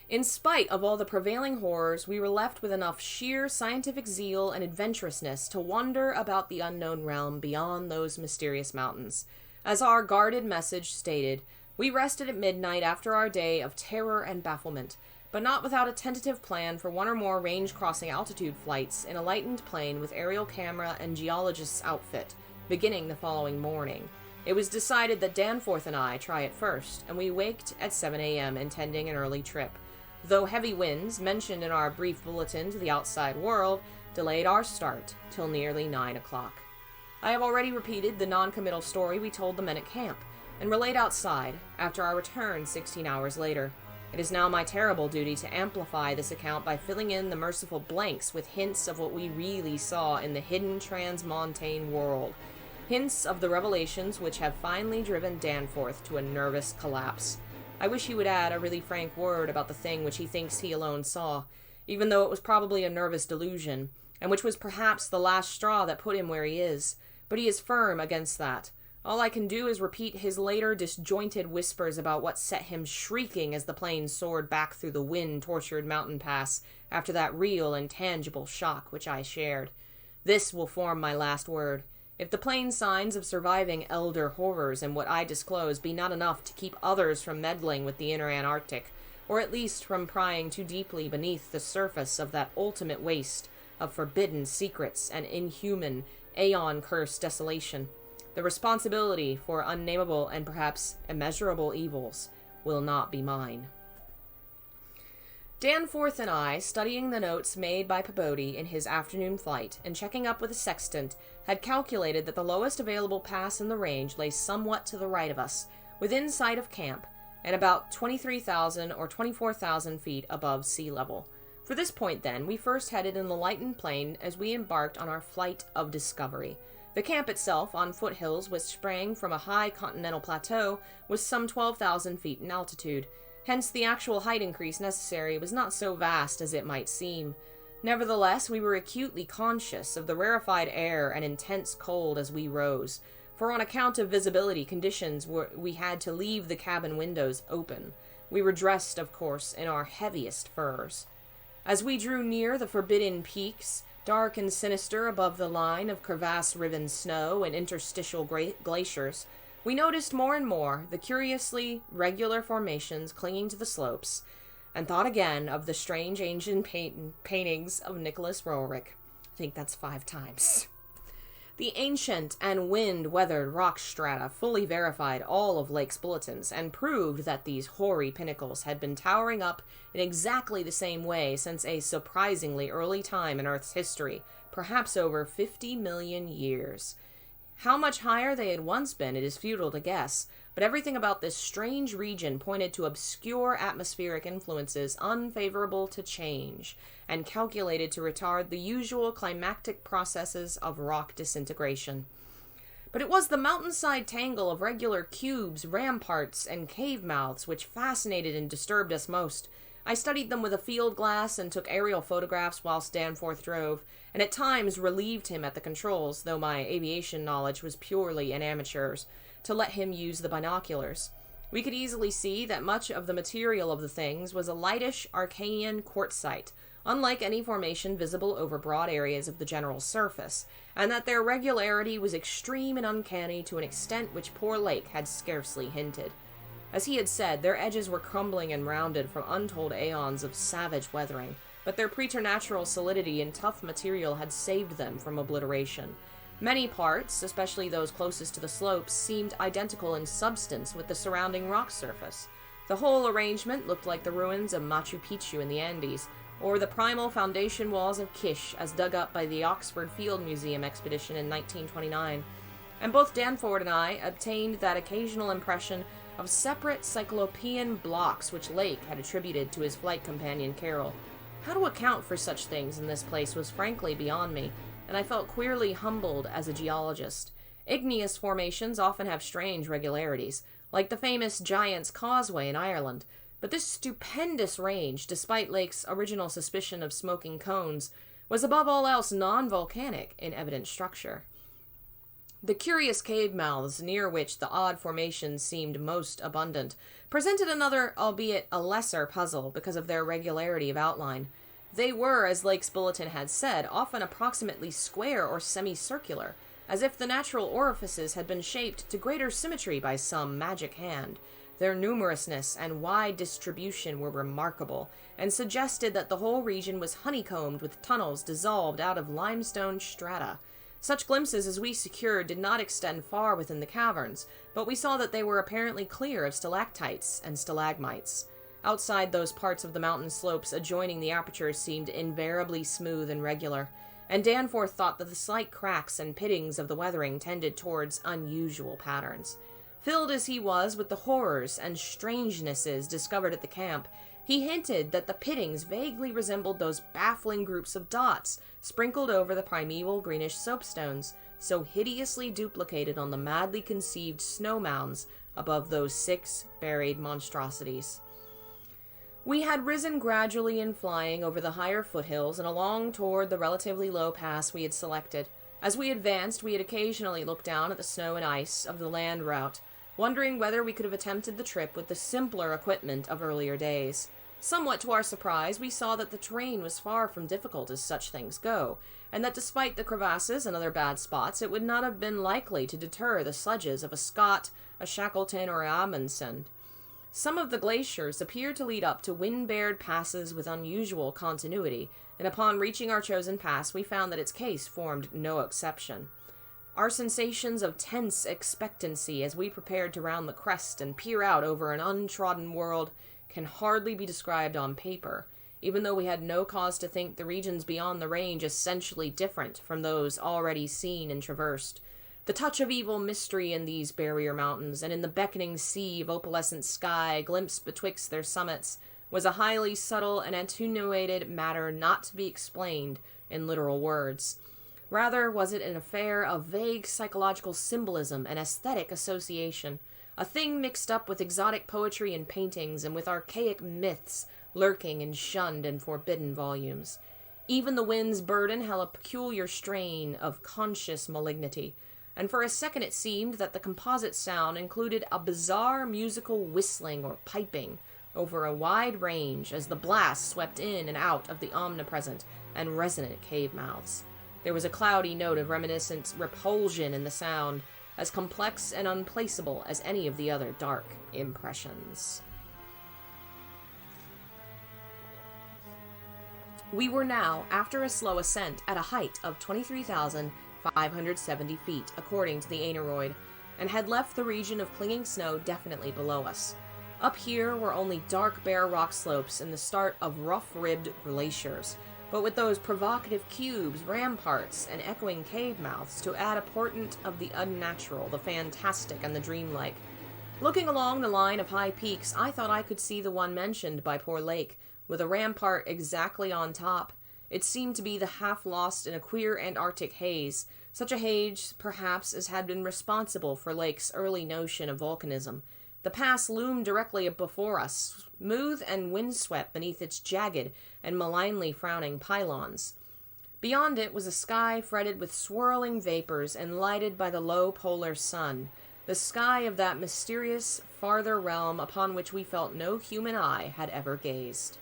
In spite of all the prevailing horrors, we were left with enough sheer scientific zeal and adventurousness to wonder about the unknown realm beyond those mysterious mountains. As our guarded message stated, we rested at midnight after our day of terror and bafflement, but not without a tentative plan for one or more range-crossing altitude flights in a lightened plane with aerial camera and geologist's outfit, beginning the following morning. It was decided that Danforth and I try it first, and we waked at 7 a.m. intending an early trip, though heavy winds, mentioned in our brief bulletin to the outside world, delayed our start till nearly 9 o'clock. I have already repeated the non-committal story we told the men at camp, and relayed outside after our return 16 hours later. It is now my terrible duty to amplify this account by filling in the merciful blanks with hints of what we really saw in the hidden transmontane world, hints of the revelations which have finally driven Danforth to a nervous collapse. I wish he would add a really frank word about the thing which he thinks he alone saw, even though it was probably a nervous delusion, and which was perhaps the last straw that put him where he is, but he is firm against that. All I can do is repeat his later disjointed whispers about what set him shrieking as the plane soared back through the wind-tortured mountain pass after that real and tangible shock which I shared. This will form my last word. If the plain signs of surviving elder horrors in what I disclose be not enough to keep others from meddling with the inner Antarctic, or at least from prying too deeply beneath the surface of that ultimate waste of forbidden secrets and inhuman, aeon-cursed desolation, the responsibility for unnameable and perhaps immeasurable evils will not be mine. Danforth and I, studying the notes made by Peabody in his afternoon flight and checking up with a sextant, had calculated that the lowest available pass in the range lay somewhat to the right of us, within sight of camp, and about 23,000 or 24,000 feet above sea level. For this point, then, we first headed in the lightened plane as we embarked on our flight of discovery. The camp itself, on foothills which sprang from a high continental plateau, was some 12,000 feet in altitude. Hence, the actual height increase necessary was not so vast as it might seem. Nevertheless, we were acutely conscious of the rarefied air and intense cold as we rose, for on account of visibility conditions we had to leave the cabin windows open. We were dressed, of course, in our heaviest furs. As we drew near the forbidden peaks, dark and sinister above the line of crevasse-riven snow and interstitial glaciers, we noticed more and more the curiously regular formations clinging to the slopes, and thought again of the strange ancient paintings of Nicholas Roerich. I think that's 5 times. The ancient and wind-weathered rock strata fully verified all of Lake's bulletins and proved that these hoary pinnacles had been towering up in exactly the same way since a surprisingly early time in Earth's history, perhaps over 50 million years. How much higher they had once been, it is futile to guess, but everything about this strange region pointed to obscure atmospheric influences unfavorable to change, and calculated to retard the usual climactic processes of rock disintegration. But it was the mountainside tangle of regular cubes, ramparts, and cave mouths which fascinated and disturbed us most. I studied them with a field glass and took aerial photographs whilst Danforth drove, and at times relieved him at the controls, though my aviation knowledge was purely an amateur's, to let him use the binoculars. We could easily see that much of the material of the things was a lightish Archean quartzite, unlike any formation visible over broad areas of the general surface, and that their regularity was extreme and uncanny to an extent which poor Lake had scarcely hinted. As he had said, their edges were crumbling and rounded from untold aeons of savage weathering, but their preternatural solidity and tough material had saved them from obliteration. Many parts, especially those closest to the slopes, seemed identical in substance with the surrounding rock surface. The whole arrangement looked like the ruins of Machu Picchu in the Andes, or the primal foundation walls of Kish as dug up by the Oxford Field Museum expedition in 1929. And both Danforth and I obtained that occasional impression of separate cyclopean blocks which Lake had attributed to his flight companion Carroll. How to account for such things in this place was frankly beyond me, and I felt queerly humbled as a geologist. Igneous formations often have strange regularities, like the famous Giant's Causeway in Ireland, but this stupendous range, despite Lake's original suspicion of smoking cones, was above all else non-volcanic in evident structure. The curious cave mouths, near which the odd formations seemed most abundant, presented another, albeit a lesser, puzzle because of their regularity of outline. They were, as Lake's bulletin had said, often approximately square or semicircular, as if the natural orifices had been shaped to greater symmetry by some magic hand. Their numerousness and wide distribution were remarkable, and suggested that the whole region was honeycombed with tunnels dissolved out of limestone strata. Such glimpses as we secured did not extend far within the caverns, but we saw that they were apparently clear of stalactites and stalagmites. Outside those parts of the mountain slopes adjoining the apertures seemed invariably smooth and regular, and Danforth thought that the slight cracks and pittings of the weathering tended towards unusual patterns. Filled as he was with the horrors and strangenesses discovered at the camp, he hinted that the pittings vaguely resembled those baffling groups of dots sprinkled over the primeval greenish soapstones, so hideously duplicated on the madly conceived snow mounds above those 6 buried monstrosities. We had risen gradually in flying over the higher foothills and along toward the relatively low pass we had selected. As we advanced, we had occasionally looked down at the snow and ice of the land route, wondering whether we could have attempted the trip with the simpler equipment of earlier days. Somewhat to our surprise, we saw that the terrain was far from difficult as such things go, and that despite the crevasses and other bad spots, it would not have been likely to deter the sledges of a Scott, a Shackleton, or a Amundsen. Some of the glaciers appeared to lead up to wind-bared passes with unusual continuity, and upon reaching our chosen pass, we found that its case formed no exception. Our sensations of tense expectancy as we prepared to round the crest and peer out over an untrodden world can hardly be described on paper, even though we had no cause to think the regions beyond the range essentially different from those already seen and traversed. The touch of evil mystery in these barrier mountains, and in the beckoning sea of opalescent sky glimpsed betwixt their summits, was a highly subtle and attenuated matter not to be explained in literal words. Rather was it an affair of vague psychological symbolism and aesthetic association, a thing mixed up with exotic poetry and paintings and with archaic myths lurking in shunned and forbidden volumes. Even the wind's burden held a peculiar strain of conscious malignity, and for a second it seemed that the composite sound included a bizarre musical whistling or piping over a wide range as the blast swept in and out of the omnipresent and resonant cave mouths. There was a cloudy note of reminiscent repulsion in the sound, as complex and unplaceable as any of the other dark impressions. We were now, after a slow ascent, at a height of 23,570 feet, according to the aneroid, and had left the region of clinging snow definitely below us. Up here were only dark, bare rock slopes and the start of rough-ribbed glaciers, but with those provocative cubes, ramparts, and echoing cave mouths to add a portent of the unnatural, the fantastic, and the dreamlike. Looking along the line of high peaks, I thought I could see the one mentioned by poor Lake, with a rampart exactly on top. It seemed to be the half-lost in a queer Antarctic haze, such a haze, perhaps, as had been responsible for Lake's early notion of volcanism. The pass loomed directly before us, smooth and windswept beneath its jagged and malignly frowning pylons. Beyond it was a sky fretted with swirling vapors and lighted by the low polar sun, the sky of that mysterious farther realm upon which we felt no human eye had ever gazed.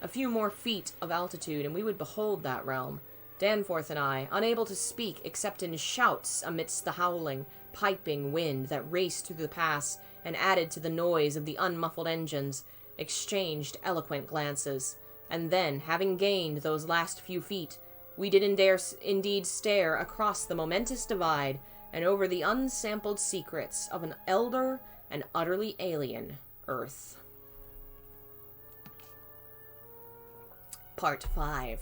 A few more feet of altitude and we would behold that realm. Danforth and I, unable to speak except in shouts amidst the howling, piping wind that raced through the pass and added to the noise of the unmuffled engines, exchanged eloquent glances, and then, having gained those last few feet, we did indeed stare across the momentous divide and over the unsampled secrets of an elder and utterly alien Earth. Part 5.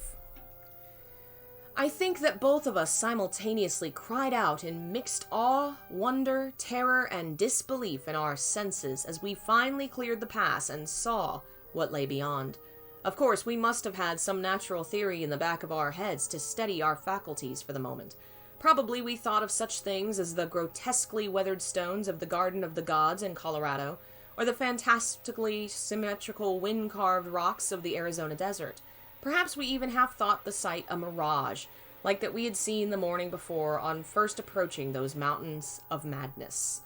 I think that both of us simultaneously cried out in mixed awe, wonder, terror, and disbelief in our senses as we finally cleared the pass and saw what lay beyond. Of course, we must have had some natural theory in the back of our heads to steady our faculties for the moment. Probably we thought of such things as the grotesquely weathered stones of the Garden of the Gods in Colorado, or the fantastically symmetrical wind-carved rocks of the Arizona desert. Perhaps we even half thought the sight a mirage, like that we had seen the morning before on first approaching those mountains of madness.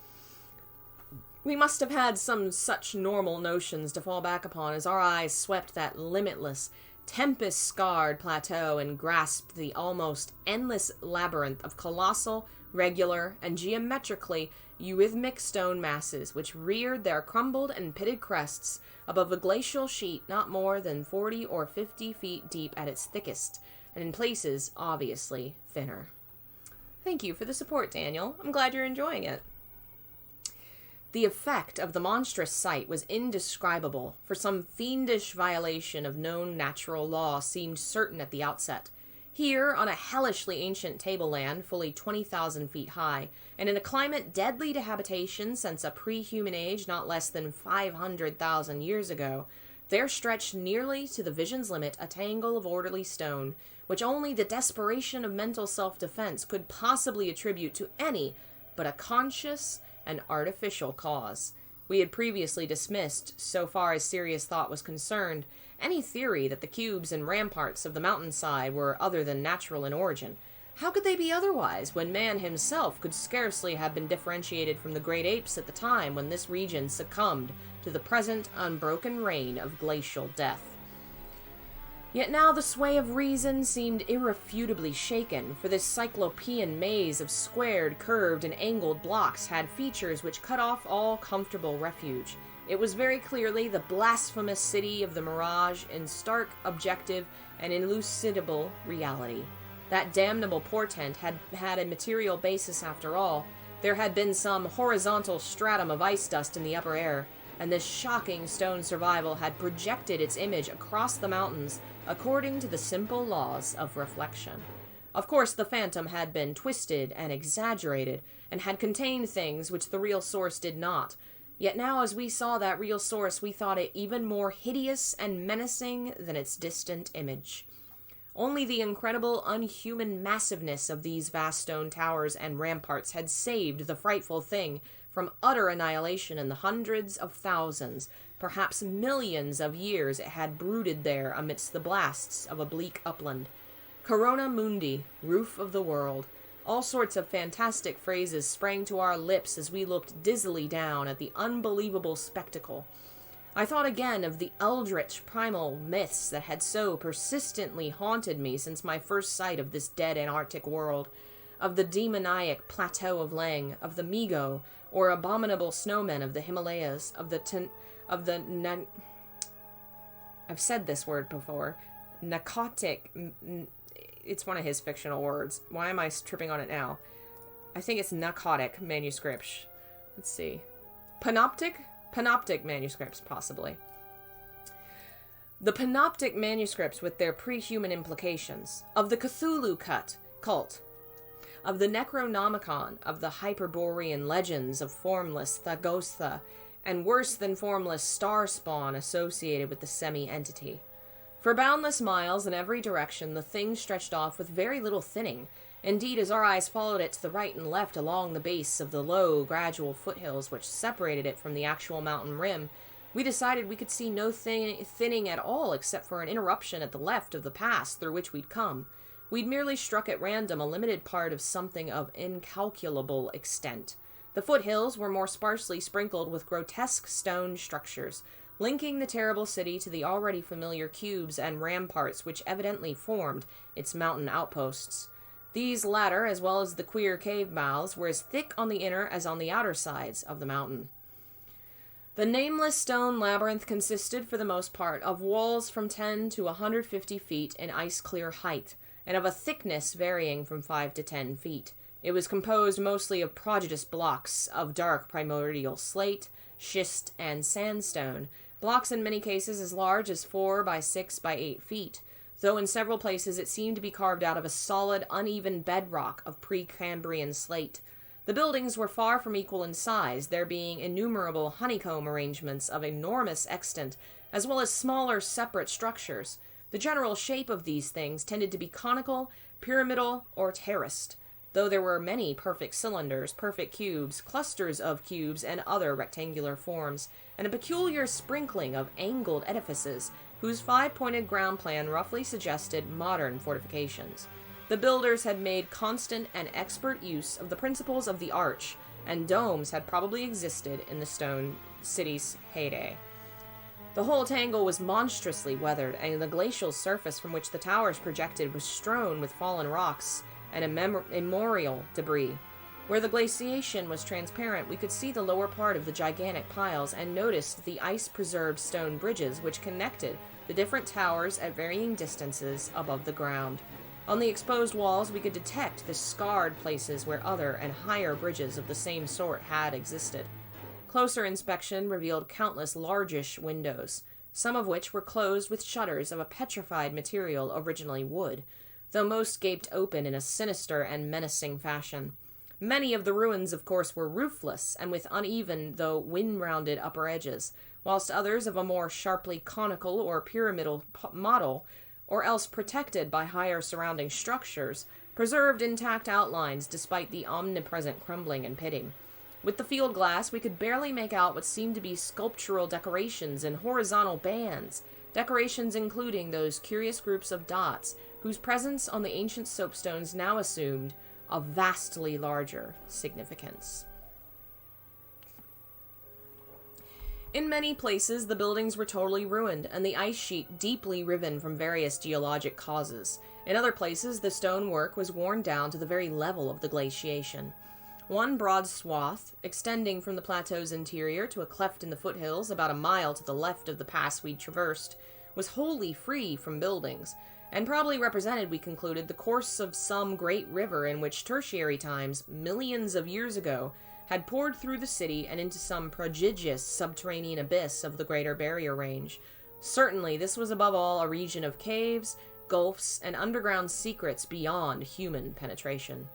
We must have had some such normal notions to fall back upon as our eyes swept that limitless, tempest-scarred plateau and grasped the almost endless labyrinth of colossal, regular, and geometrically eurythmic stone masses which reared their crumbled and pitted crests above a glacial sheet not more than 40 or 50 feet deep at its thickest, and in places obviously thinner. Thank you for the support, Daniel. I'm glad you're enjoying it. The effect of the monstrous sight was indescribable, for some fiendish violation of known natural law seemed certain at the outset. Here, on a hellishly ancient tableland fully 20,000 feet high, and in a climate deadly to habitation since a pre-human age not less than 500,000 years ago, there stretched nearly to the vision's limit a tangle of orderly stone, which only the desperation of mental self-defense could possibly attribute to any but a conscious and artificial cause. We had previously dismissed, so far as serious thought was concerned, any theory that the cubes and ramparts of the mountainside were other than natural in origin. How could they be otherwise, when man himself could scarcely have been differentiated from the great apes at the time when this region succumbed to the present unbroken reign of glacial death? Yet now the sway of reason seemed irrefutably shaken, for this cyclopean maze of squared, curved, and angled blocks had features which cut off all comfortable refuge. It was very clearly the blasphemous city of the mirage in stark, objective, and elucidable reality. That damnable portent had had a material basis after all. There had been some horizontal stratum of ice dust in the upper air, and this shocking stone survival had projected its image across the mountains according to the simple laws of reflection. Of course, the phantom had been twisted and exaggerated, and had contained things which the real source did not. Yet now, as we saw that real source, we thought it even more hideous and menacing than its distant image. Only the incredible, unhuman massiveness of these vast stone towers and ramparts had saved the frightful thing from utter annihilation in the hundreds of thousands, perhaps millions of years it had brooded there amidst the blasts of a bleak upland. Corona mundi, roof of the world. All sorts of fantastic phrases sprang to our lips as we looked dizzily down at the unbelievable spectacle. I thought again of the eldritch primal myths that had so persistently haunted me since my first sight of this dead Antarctic world, of the demoniac plateau of Leng, of the Migo, or abominable snowmen of the Himalayas, I've said this word before, narcotic, it's one of his fictional words. Why am I tripping on it now? I think it's narcotic manuscripts. Let's see. Panoptic manuscripts, possibly. The panoptic manuscripts with their pre-human implications, of the Cthulhu cult, of the Necronomicon, of the Hyperborean legends of formless Thagostha, and worse than formless star spawn associated with the semi-entity. For boundless miles in every direction, the thing stretched off with very little thinning. Indeed, as our eyes followed it to the right and left along the base of the low, gradual foothills which separated it from the actual mountain rim, we decided we could see no thinning at all except for an interruption at the left of the pass through which we'd come. We'd merely struck at random a limited part of something of incalculable extent. The foothills were more sparsely sprinkled with grotesque stone structures, linking the terrible city to the already familiar cubes and ramparts which evidently formed its mountain outposts. These latter, as well as the queer cave mouths, were as thick on the inner as on the outer sides of the mountain. The nameless stone labyrinth consisted, for the most part, of walls from 10 to 150 feet in ice-clear height, and of a thickness varying from 5 to 10 feet. It was composed mostly of prodigious blocks of dark primordial slate, schist, and sandstone, blocks in many cases as large as 4 by 6 by 8 feet, though in several places it seemed to be carved out of a solid, uneven bedrock of Precambrian slate. The buildings were far from equal in size, there being innumerable honeycomb arrangements of enormous extent, as well as smaller separate structures. The general shape of these things tended to be conical, pyramidal, or terraced, though there were many perfect cylinders, perfect cubes, clusters of cubes, and other rectangular forms, and a peculiar sprinkling of angled edifices, whose 5-pointed ground plan roughly suggested modern fortifications. The builders had made constant and expert use of the principles of the arch, and domes had probably existed in the stone city's heyday. The whole tangle was monstrously weathered, and the glacial surface from which the towers projected was strewn with fallen rocks and immemorial debris. Where the glaciation was transparent, we could see the lower part of the gigantic piles and noticed the ice-preserved stone bridges which connected the different towers at varying distances above the ground. On the exposed walls, we could detect the scarred places where other and higher bridges of the same sort had existed. Closer inspection revealed countless largish windows, some of which were closed with shutters of a petrified material, originally wood, though most gaped open in a sinister and menacing fashion. Many of the ruins, of course, were roofless and with uneven, though wind-rounded upper edges, whilst others of a more sharply conical or pyramidal model, or else protected by higher surrounding structures, preserved intact outlines despite the omnipresent crumbling and pitting. With the field glass, we could barely make out what seemed to be sculptural decorations in horizontal bands, decorations including those curious groups of dots, whose presence on the ancient soapstones now assumed a vastly larger significance. In many places, the buildings were totally ruined, and the ice sheet deeply riven from various geologic causes. In other places, the stonework was worn down to the very level of the glaciation. One broad swath, extending from the plateau's interior to a cleft in the foothills about a mile to the left of the pass we'd traversed, was wholly free from buildings, and probably represented, we concluded, the course of some great river in which tertiary times, millions of years ago, had poured through the city and into some prodigious subterranean abyss of the Greater Barrier Range. Certainly, this was above all a region of caves, gulfs, and underground secrets beyond human penetration.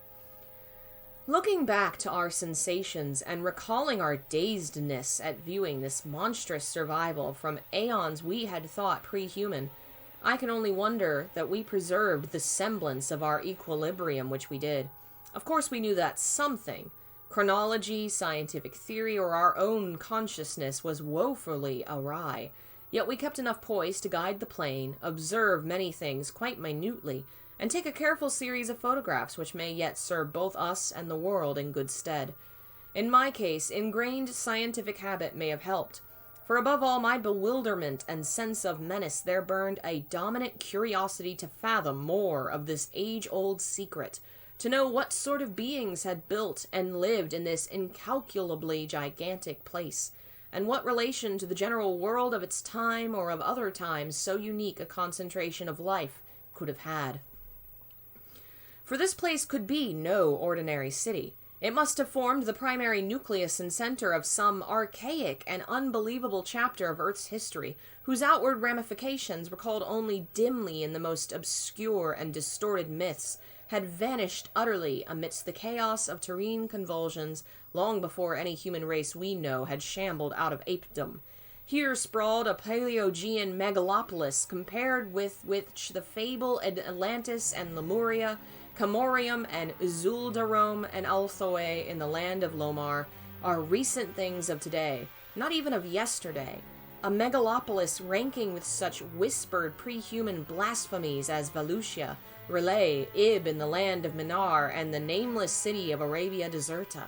Looking back to our sensations and recalling our dazedness at viewing this monstrous survival from aeons we had thought pre-human, I can only wonder that we preserved the semblance of our equilibrium which we did. Of course we knew that something, chronology, scientific theory, or our own consciousness was woefully awry, yet we kept enough poise to guide the plane, observe many things quite minutely, and take a careful series of photographs which may yet serve both us and the world in good stead. In my case, ingrained scientific habit may have helped, for above all my bewilderment and sense of menace there burned a dominant curiosity to fathom more of this age-old secret, to know what sort of beings had built and lived in this incalculably gigantic place, and what relation to the general world of its time or of other times so unique a concentration of life could have had. For this place could be no ordinary city. It must have formed the primary nucleus and center of some archaic and unbelievable chapter of Earth's history, whose outward ramifications, recalled only dimly in the most obscure and distorted myths, had vanished utterly amidst the chaos of terrene convulsions long before any human race we know had shambled out of apedom. Here sprawled a Paleogean megalopolis compared with which the fabled Atlantis and Lemuria, Camorium and Zul'Darom and Althoe in the land of Lomar are recent things of today, not even of yesterday. A megalopolis ranking with such whispered pre-human blasphemies as Valusia, Relay, Ib in the land of Minar, and the nameless city of Arabia Deserta.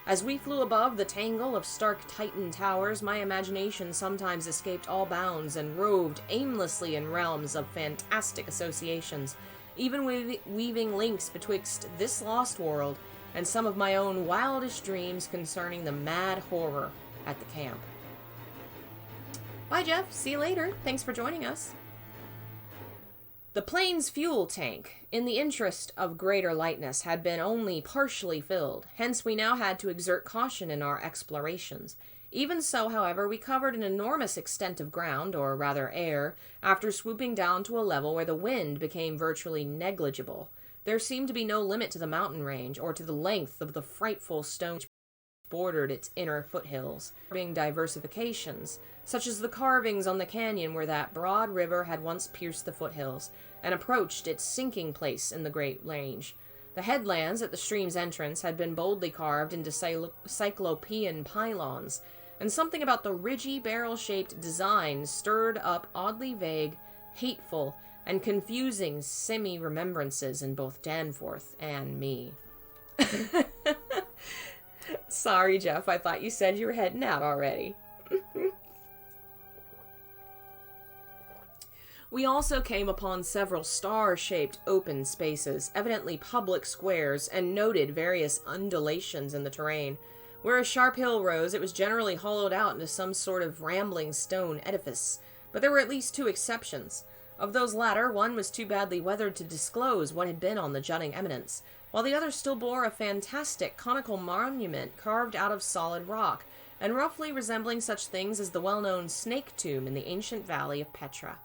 As we flew above the tangle of stark Titan towers, my imagination sometimes escaped all bounds and roved aimlessly in realms of fantastic associations, even weaving links betwixt this lost world and some of my own wildest dreams concerning the mad horror at the camp. Bye, Jeff. See you later. Thanks for joining us. The plane's fuel tank, in the interest of greater lightness, had been only partially filled, hence we now had to exert caution in our explorations. Even so, however, we covered an enormous extent of ground, or rather air, after swooping down to a level where the wind became virtually negligible. There seemed to be no limit to the mountain range, or to the length of the frightful stone which bordered its inner foothills, being diversifications, such as the carvings on the canyon where that broad river had once pierced the foothills, and approached its sinking place in the great range. The headlands at the stream's entrance had been boldly carved into cyclopean pylons, and something about the ridgy, barrel-shaped design stirred up oddly vague, hateful, and confusing semi-remembrances in both Danforth and me. Sorry, Jeff, I thought you said you were heading out already. We also came upon several star-shaped open spaces, evidently public squares, and noted various undulations in the terrain. Where a sharp hill rose, it was generally hollowed out into some sort of rambling stone edifice, but there were at least two exceptions. Of those latter, one was too badly weathered to disclose what had been on the jutting eminence, while the other still bore a fantastic conical monument carved out of solid rock, and roughly resembling such things as the well-known snake tomb in the ancient valley of Petra.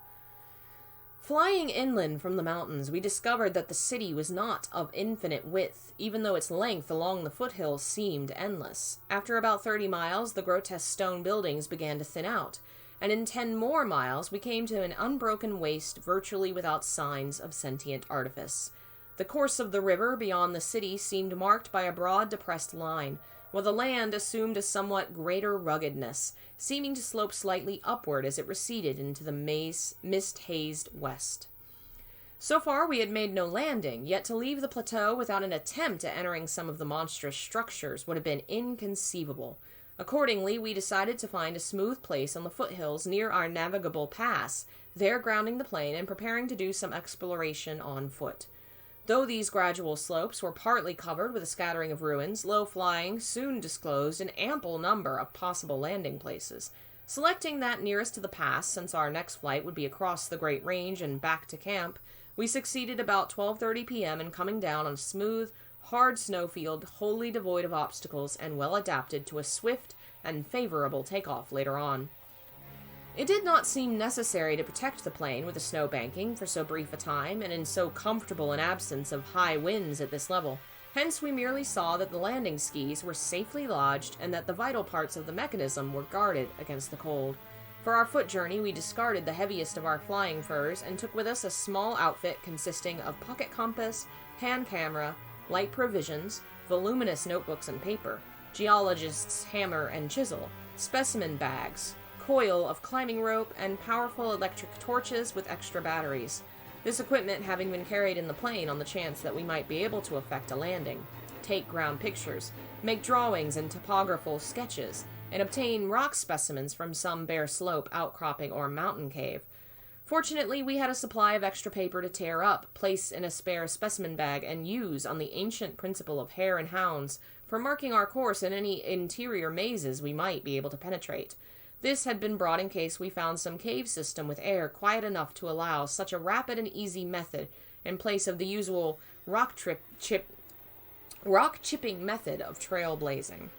Flying inland from the mountains, we discovered that the city was not of infinite width, even though its length along the foothills seemed endless. After about 30 miles, the grotesque stone buildings began to thin out, and in 10 more miles we came to an unbroken waste virtually without signs of sentient artifice. The course of the river beyond the city seemed marked by a broad depressed line, while the land assumed a somewhat greater ruggedness, seeming to slope slightly upward as it receded into the mist-hazed west. So far we had made no landing, yet to leave the plateau without an attempt at entering some of the monstrous structures would have been inconceivable. Accordingly, we decided to find a smooth place on the foothills near our navigable pass, there grounding the plane and preparing to do some exploration on foot. Though these gradual slopes were partly covered with a scattering of ruins, low flying soon disclosed an ample number of possible landing places. Selecting that nearest to the pass, since our next flight would be across the Great Range and back to camp, we succeeded about 12:30 p.m. in coming down on a smooth, hard snowfield wholly devoid of obstacles and well adapted to a swift and favorable takeoff later on. It did not seem necessary to protect the plane with a snow banking for so brief a time and in so comfortable an absence of high winds at this level. Hence we merely saw that the landing skis were safely lodged and that the vital parts of the mechanism were guarded against the cold. For our foot journey, we discarded the heaviest of our flying furs and took with us a small outfit consisting of pocket compass, hand camera, light provisions, voluminous notebooks and paper, geologist's hammer and chisel, specimen bags, coil of climbing rope, and powerful electric torches with extra batteries. This equipment having been carried in the plane on the chance that we might be able to effect a landing, take ground pictures, make drawings and topographical sketches, and obtain rock specimens from some bare slope, outcropping, or mountain cave. Fortunately, we had a supply of extra paper to tear up, place in a spare specimen bag, and use on the ancient principle of hare and hounds for marking our course in any interior mazes we might be able to penetrate. This had been brought in case we found some cave system with air quiet enough to allow such a rapid and easy method in place of the usual rock chipping method of trail blazing.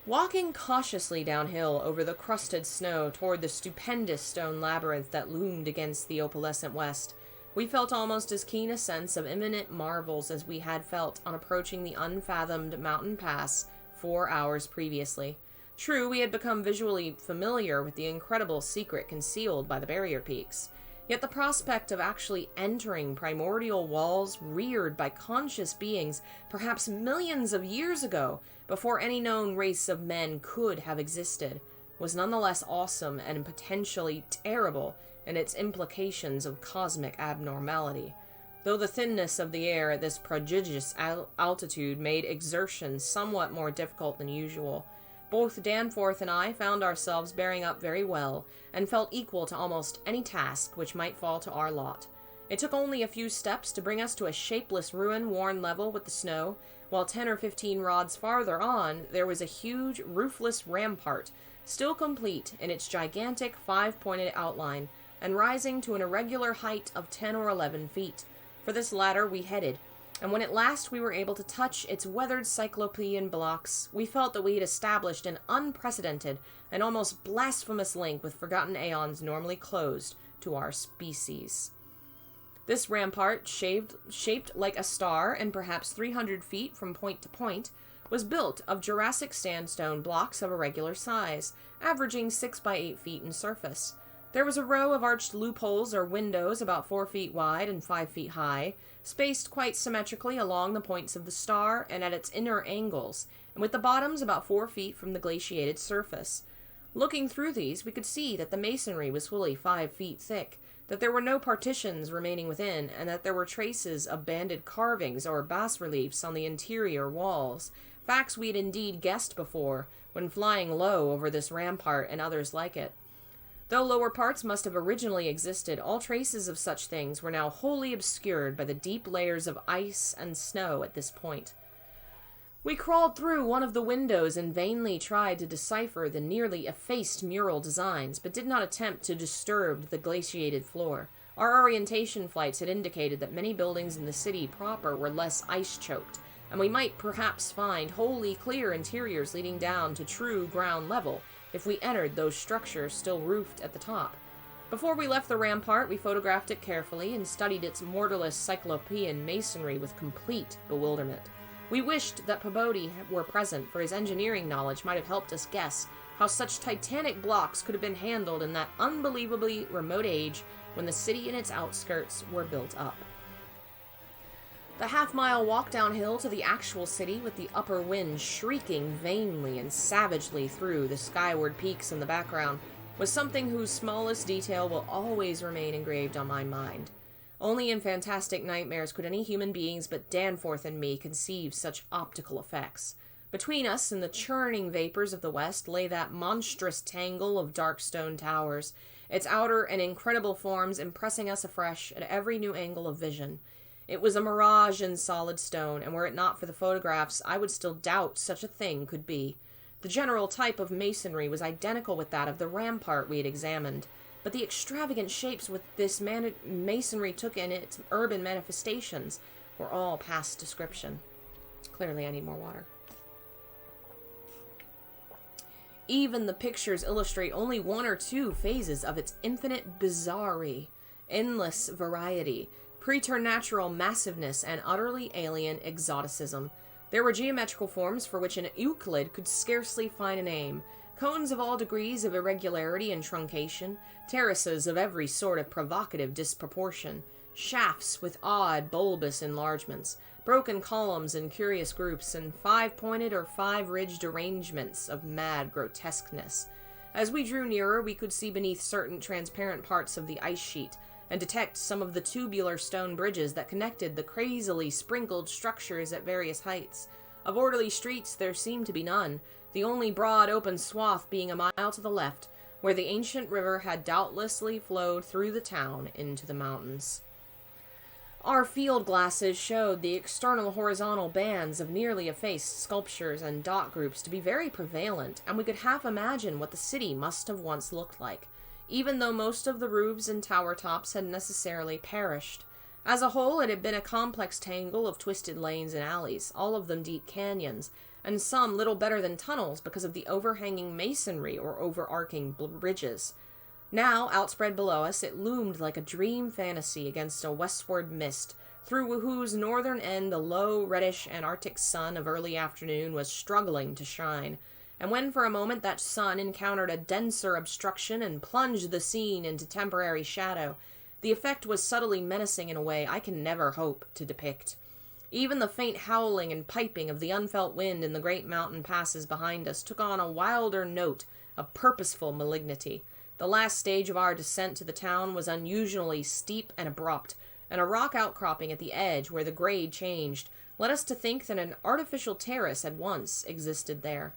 Walking cautiously downhill over the crusted snow toward the stupendous stone labyrinth that loomed against the opalescent west, we felt almost as keen a sense of imminent marvels as we had felt on approaching the unfathomed mountain pass 4 hours previously. True, we had become visually familiar with the incredible secret concealed by the barrier peaks, yet the prospect of actually entering primordial walls reared by conscious beings perhaps millions of years ago, before any known race of men could have existed, was nonetheless awesome and potentially terrible in its implications of cosmic abnormality. Though the thinness of the air at this prodigious altitude made exertion somewhat more difficult than usual, both Danforth and I found ourselves bearing up very well, and felt equal to almost any task which might fall to our lot. It took only a few steps to bring us to a shapeless ruin worn level with the snow, while 10 or 15 rods farther on there was a huge, roofless rampart, still complete in its gigantic 5-pointed outline, and rising to an irregular height of 10 or 11 feet. For this latter we headed, and when at last we were able to touch its weathered cyclopean blocks, we felt that we had established an unprecedented and almost blasphemous link with forgotten aeons normally closed to our species. This rampart, shaped like a star and perhaps 300 feet from point to point, was built of Jurassic sandstone blocks of irregular size, averaging 6 by 8 feet in surface. There was a row of arched loopholes or windows about 4 feet wide and 5 feet high, spaced quite symmetrically along the points of the star and at its inner angles, and with the bottoms about 4 feet from the glaciated surface. Looking through these, we could see that the masonry was fully 5 feet thick, that there were no partitions remaining within, and that there were traces of banded carvings or bas-reliefs on the interior walls, facts we had indeed guessed before, when flying low over this rampart and others like it. Though lower parts must have originally existed, all traces of such things were now wholly obscured by the deep layers of ice and snow at this point. We crawled through one of the windows and vainly tried to decipher the nearly effaced mural designs, but did not attempt to disturb the glaciated floor. Our orientation flights had indicated that many buildings in the city proper were less ice-choked, and we might perhaps find wholly clear interiors leading down to true ground level, if we entered those structures still roofed at the top. Before we left the rampart, we photographed it carefully and studied its mortarless cyclopean masonry with complete bewilderment. We wished that Pabodie were present, for his engineering knowledge might have helped us guess how such titanic blocks could have been handled in that unbelievably remote age when the city and its outskirts were built up. The half-mile walk downhill to the actual city, with the upper wind shrieking vainly and savagely through the skyward peaks in the background, was something whose smallest detail will always remain engraved on my mind. Only in fantastic nightmares could any human beings but Danforth and me conceive such optical effects. Between us and the churning vapors of the west lay that monstrous tangle of dark stone towers, its outer and incredible forms impressing us afresh at every new angle of vision. It was a mirage in solid stone, and were it not for the photographs, I would still doubt such a thing could be. The general type of masonry was identical with that of the rampart we had examined, but the extravagant shapes which this masonry took in its urban manifestations were all past description. Clearly I need more water. Even the pictures illustrate only one or two phases of its infinite bizarrerie, endless variety, preternatural massiveness, and utterly alien exoticism. There were geometrical forms for which an Euclid could scarcely find a name, cones of all degrees of irregularity and truncation, terraces of every sort of provocative disproportion, shafts with odd bulbous enlargements, broken columns in curious groups, and five-pointed or five-ridged arrangements of mad grotesqueness. As we drew nearer, we could see beneath certain transparent parts of the ice sheet, and detect some of the tubular stone bridges that connected the crazily sprinkled structures at various heights. Of orderly streets there seemed to be none, the only broad open swath being a mile to the left, where the ancient river had doubtlessly flowed through the town into the mountains. Our field glasses showed the external horizontal bands of nearly effaced sculptures and dot groups to be very prevalent, and we could half imagine what the city must have once looked like, even though most of the roofs and tower tops had necessarily perished. As a whole, it had been a complex tangle of twisted lanes and alleys, all of them deep canyons, and some little better than tunnels because of the overhanging masonry or overarching bridges. Now, outspread below us, it loomed like a dream fantasy against a westward mist, through whose northern end the low, reddish, Antarctic sun of early afternoon was struggling to shine. And when for a moment that sun encountered a denser obstruction and plunged the scene into temporary shadow, the effect was subtly menacing in a way I can never hope to depict. Even the faint howling and piping of the unfelt wind in the great mountain passes behind us took on a wilder note of purposeful malignity. The last stage of our descent to the town was unusually steep and abrupt, and a rock outcropping at the edge where the grade changed led us to think that an artificial terrace had once existed there.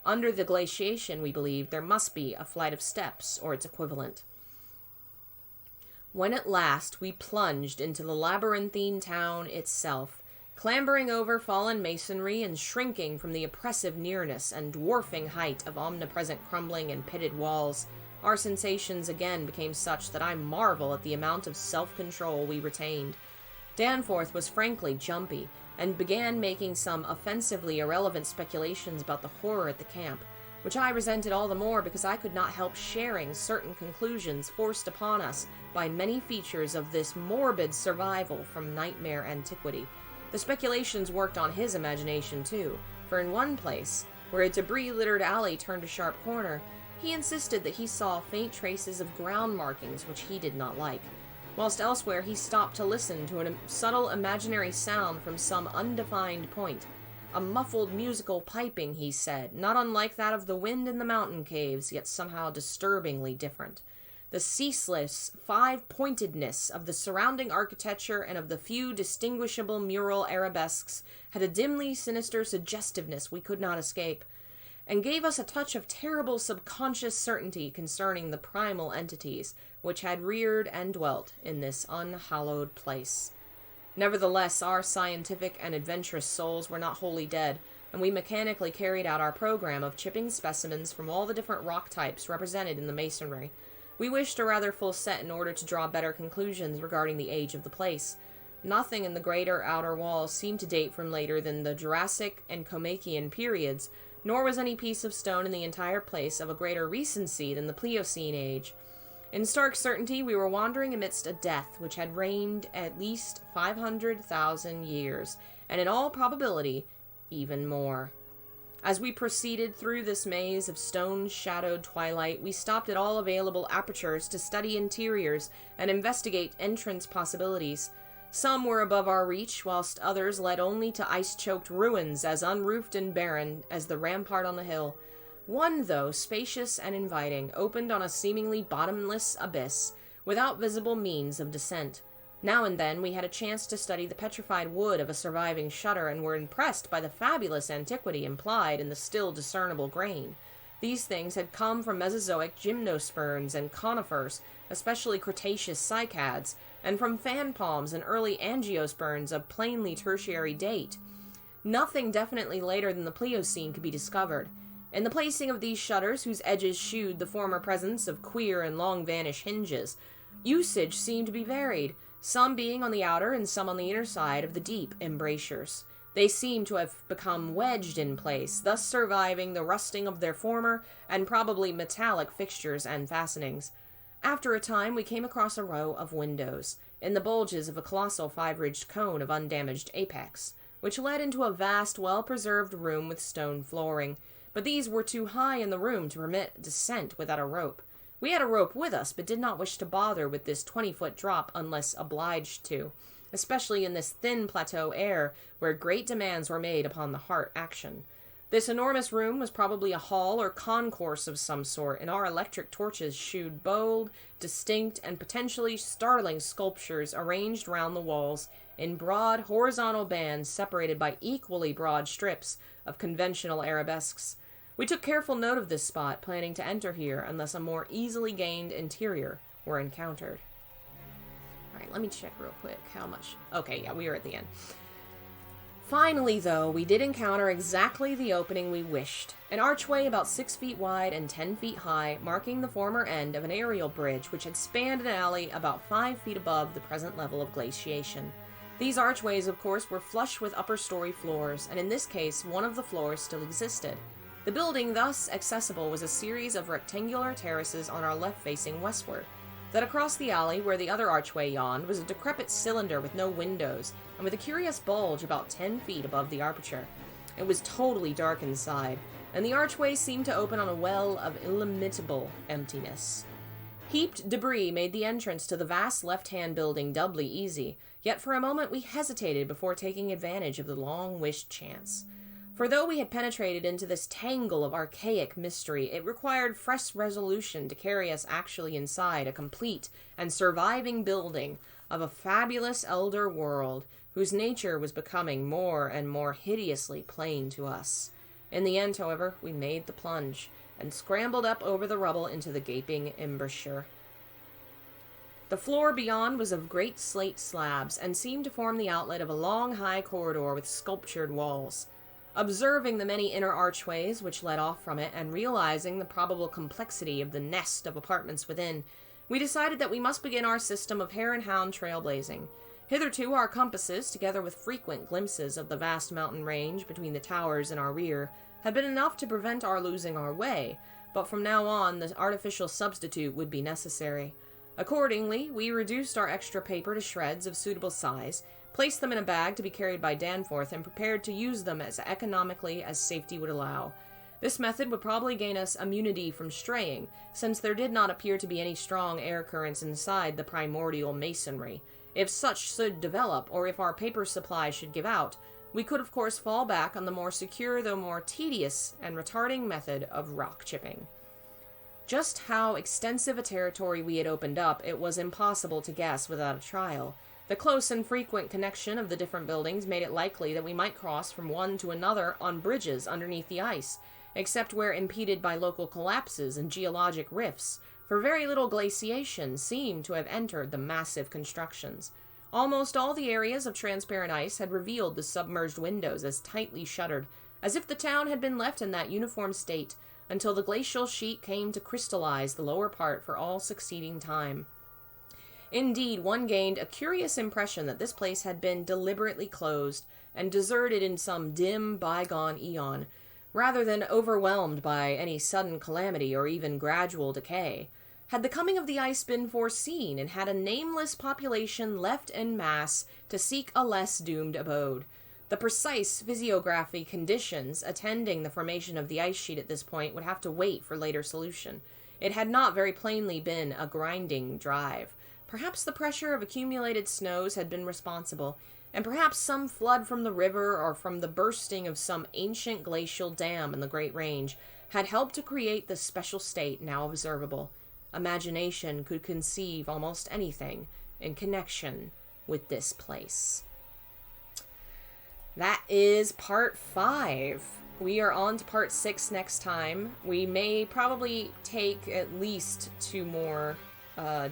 Under the glaciation, we believed, there must be a flight of steps, or its equivalent. When at last we plunged into the labyrinthine town itself, clambering over fallen masonry and shrinking from the oppressive nearness and dwarfing height of omnipresent crumbling and pitted walls, our sensations again became such that I marvel at the amount of self-control we retained. Danforth was frankly jumpy, and began making some offensively irrelevant speculations about the horror at the camp, which I resented all the more because I could not help sharing certain conclusions forced upon us by many features of this morbid survival from nightmare antiquity. The speculations worked on his imagination, too, for in one place, where a debris-littered alley turned a sharp corner, he insisted that he saw faint traces of ground markings which he did not like, whilst elsewhere he stopped to listen to a subtle imaginary sound from some undefined point. A muffled musical piping, he said, not unlike that of the wind in the mountain caves, yet somehow disturbingly different. The ceaseless five-pointedness of the surrounding architecture and of the few distinguishable mural arabesques had a dimly sinister suggestiveness we could not escape, and gave us a touch of terrible subconscious certainty concerning the primal entities which had reared and dwelt in this unhallowed place. Nevertheless, our scientific and adventurous souls were not wholly dead, and we mechanically carried out our program of chipping specimens from all the different rock types represented in the masonry. We wished a rather full set in order to draw better conclusions regarding the age of the place. Nothing in the greater outer walls seemed to date from later than the Jurassic and Comachian periods, nor was any piece of stone in the entire place of a greater recency than the Pliocene age. In stark certainty, we were wandering amidst a death which had reigned at least 500,000 years, and in all probability, even more. As we proceeded through this maze of stone-shadowed twilight, we stopped at all available apertures to study interiors and investigate entrance possibilities. Some were above our reach, whilst others led only to ice-choked ruins as unroofed and barren as the rampart on the hill. One, though, spacious and inviting, opened on a seemingly bottomless abyss, without visible means of descent. Now and then we had a chance to study the petrified wood of a surviving shutter and were impressed by the fabulous antiquity implied in the still discernible grain. These things had come from Mesozoic gymnosperms and conifers, especially Cretaceous cycads, and from fan palms and early angiosperms of plainly tertiary date. Nothing definitely later than the Pliocene could be discovered. In the placing of these shutters, whose edges shewed the former presence of queer and long-vanished hinges, usage seemed to be varied, some being on the outer and some on the inner side of the deep embrasures. They seemed to have become wedged in place, thus surviving the rusting of their former and probably metallic fixtures and fastenings. After a time we came across a row of windows, in the bulges of a colossal five-ridged cone of undamaged apex, which led into a vast, well-preserved room with stone flooring, but these were too high in the room to permit descent without a rope. We had a rope with us, but did not wish to bother with this 20-foot drop unless obliged to, especially in this thin plateau air where great demands were made upon the heart action. This enormous room was probably a hall or concourse of some sort, and our electric torches shewed bold, distinct, and potentially startling sculptures arranged round the walls in broad horizontal bands separated by equally broad strips of conventional arabesques. We took careful note of this spot, planning to enter here unless a more easily gained interior were encountered. Alright, let me check real quick how much... Okay, yeah, we are at the end. Finally, though, we did encounter exactly the opening we wished. An archway about 6 feet wide and 10 feet high, marking the former end of an aerial bridge which had spanned an alley about 5 feet above the present level of glaciation. These archways, of course, were flush with upper-story floors, and in this case, one of the floors still existed. The building thus accessible was a series of rectangular terraces on our left facing westward. That across the alley, where the other archway yawned, was a decrepit cylinder with no windows, and with a curious bulge about 10 feet above the aperture. It was totally dark inside, and the archway seemed to open on a well of illimitable emptiness. Heaped debris made the entrance to the vast left-hand building doubly easy, yet for a moment we hesitated before taking advantage of the long-wished chance. For though we had penetrated into this tangle of archaic mystery, it required fresh resolution to carry us actually inside a complete and surviving building of a fabulous elder world, whose nature was becoming more and more hideously plain to us. In the end, however, we made the plunge, and scrambled up over the rubble into the gaping embrasure. The floor beyond was of great slate slabs, and seemed to form the outlet of a long, high corridor with sculptured walls. Observing the many inner archways which led off from it, and realizing the probable complexity of the nest of apartments within, we decided that we must begin our system of hare and hound trailblazing. Hitherto our compasses, together with frequent glimpses of the vast mountain range between the towers in our rear, had been enough to prevent our losing our way, but from now on the artificial substitute would be necessary. Accordingly, we reduced our extra paper to shreds of suitable size, placed them in a bag to be carried by Danforth, and prepared to use them as economically as safety would allow. This method would probably gain us immunity from straying, since there did not appear to be any strong air currents inside the primordial masonry. If such should develop, or if our paper supply should give out, we could of course fall back on the more secure though more tedious and retarding method of rock chipping. Just how extensive a territory we had opened up, it was impossible to guess without a trial. The close and frequent connection of the different buildings made it likely that we might cross from one to another on bridges underneath the ice, except where impeded by local collapses and geologic rifts, for very little glaciation seemed to have entered the massive constructions. Almost all the areas of transparent ice had revealed the submerged windows as tightly shuttered, as if the town had been left in that uniform state until the glacial sheet came to crystallize the lower part for all succeeding time. Indeed, one gained a curious impression that this place had been deliberately closed and deserted in some dim, bygone eon, rather than overwhelmed by any sudden calamity or even gradual decay. Had the coming of the ice been foreseen, and had a nameless population left en masse to seek a less doomed abode? The precise physiography conditions attending the formation of the ice sheet at this point would have to wait for later solution. It had not very plainly been a grinding drive. Perhaps the pressure of accumulated snows had been responsible, and perhaps some flood from the river or from the bursting of some ancient glacial dam in the Great Range had helped to create the special state now observable. Imagination could conceive almost anything in connection with this place. That is part 5. We are on to part 6 next time. We may probably take at least 2 more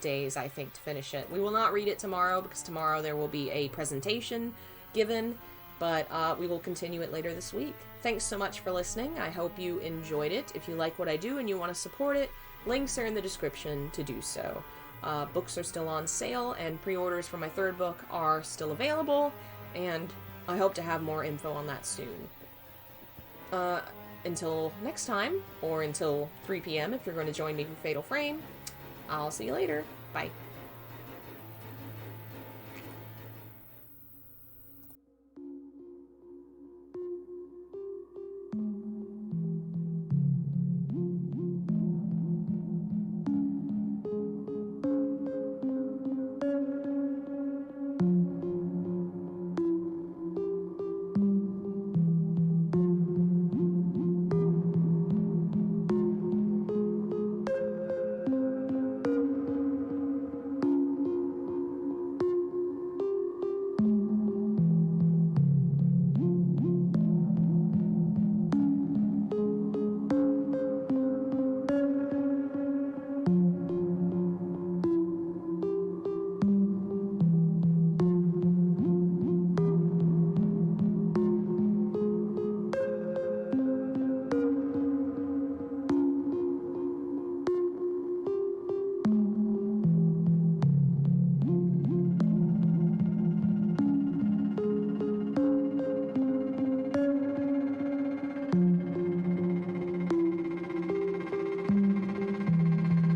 days, I think, to finish it. We will not read it tomorrow because tomorrow there will be a presentation given, but we will continue it later this week. Thanks so much for listening. I hope you enjoyed it. If you like what I do and you want to support it, links are in the description to do so. Books are still on sale, and pre-orders for my 3rd book are still available, and I hope to have more info on that soon. Until next time, or until 3 p.m. if you're going to join me for Fatal Frame, I'll see you later. Bye.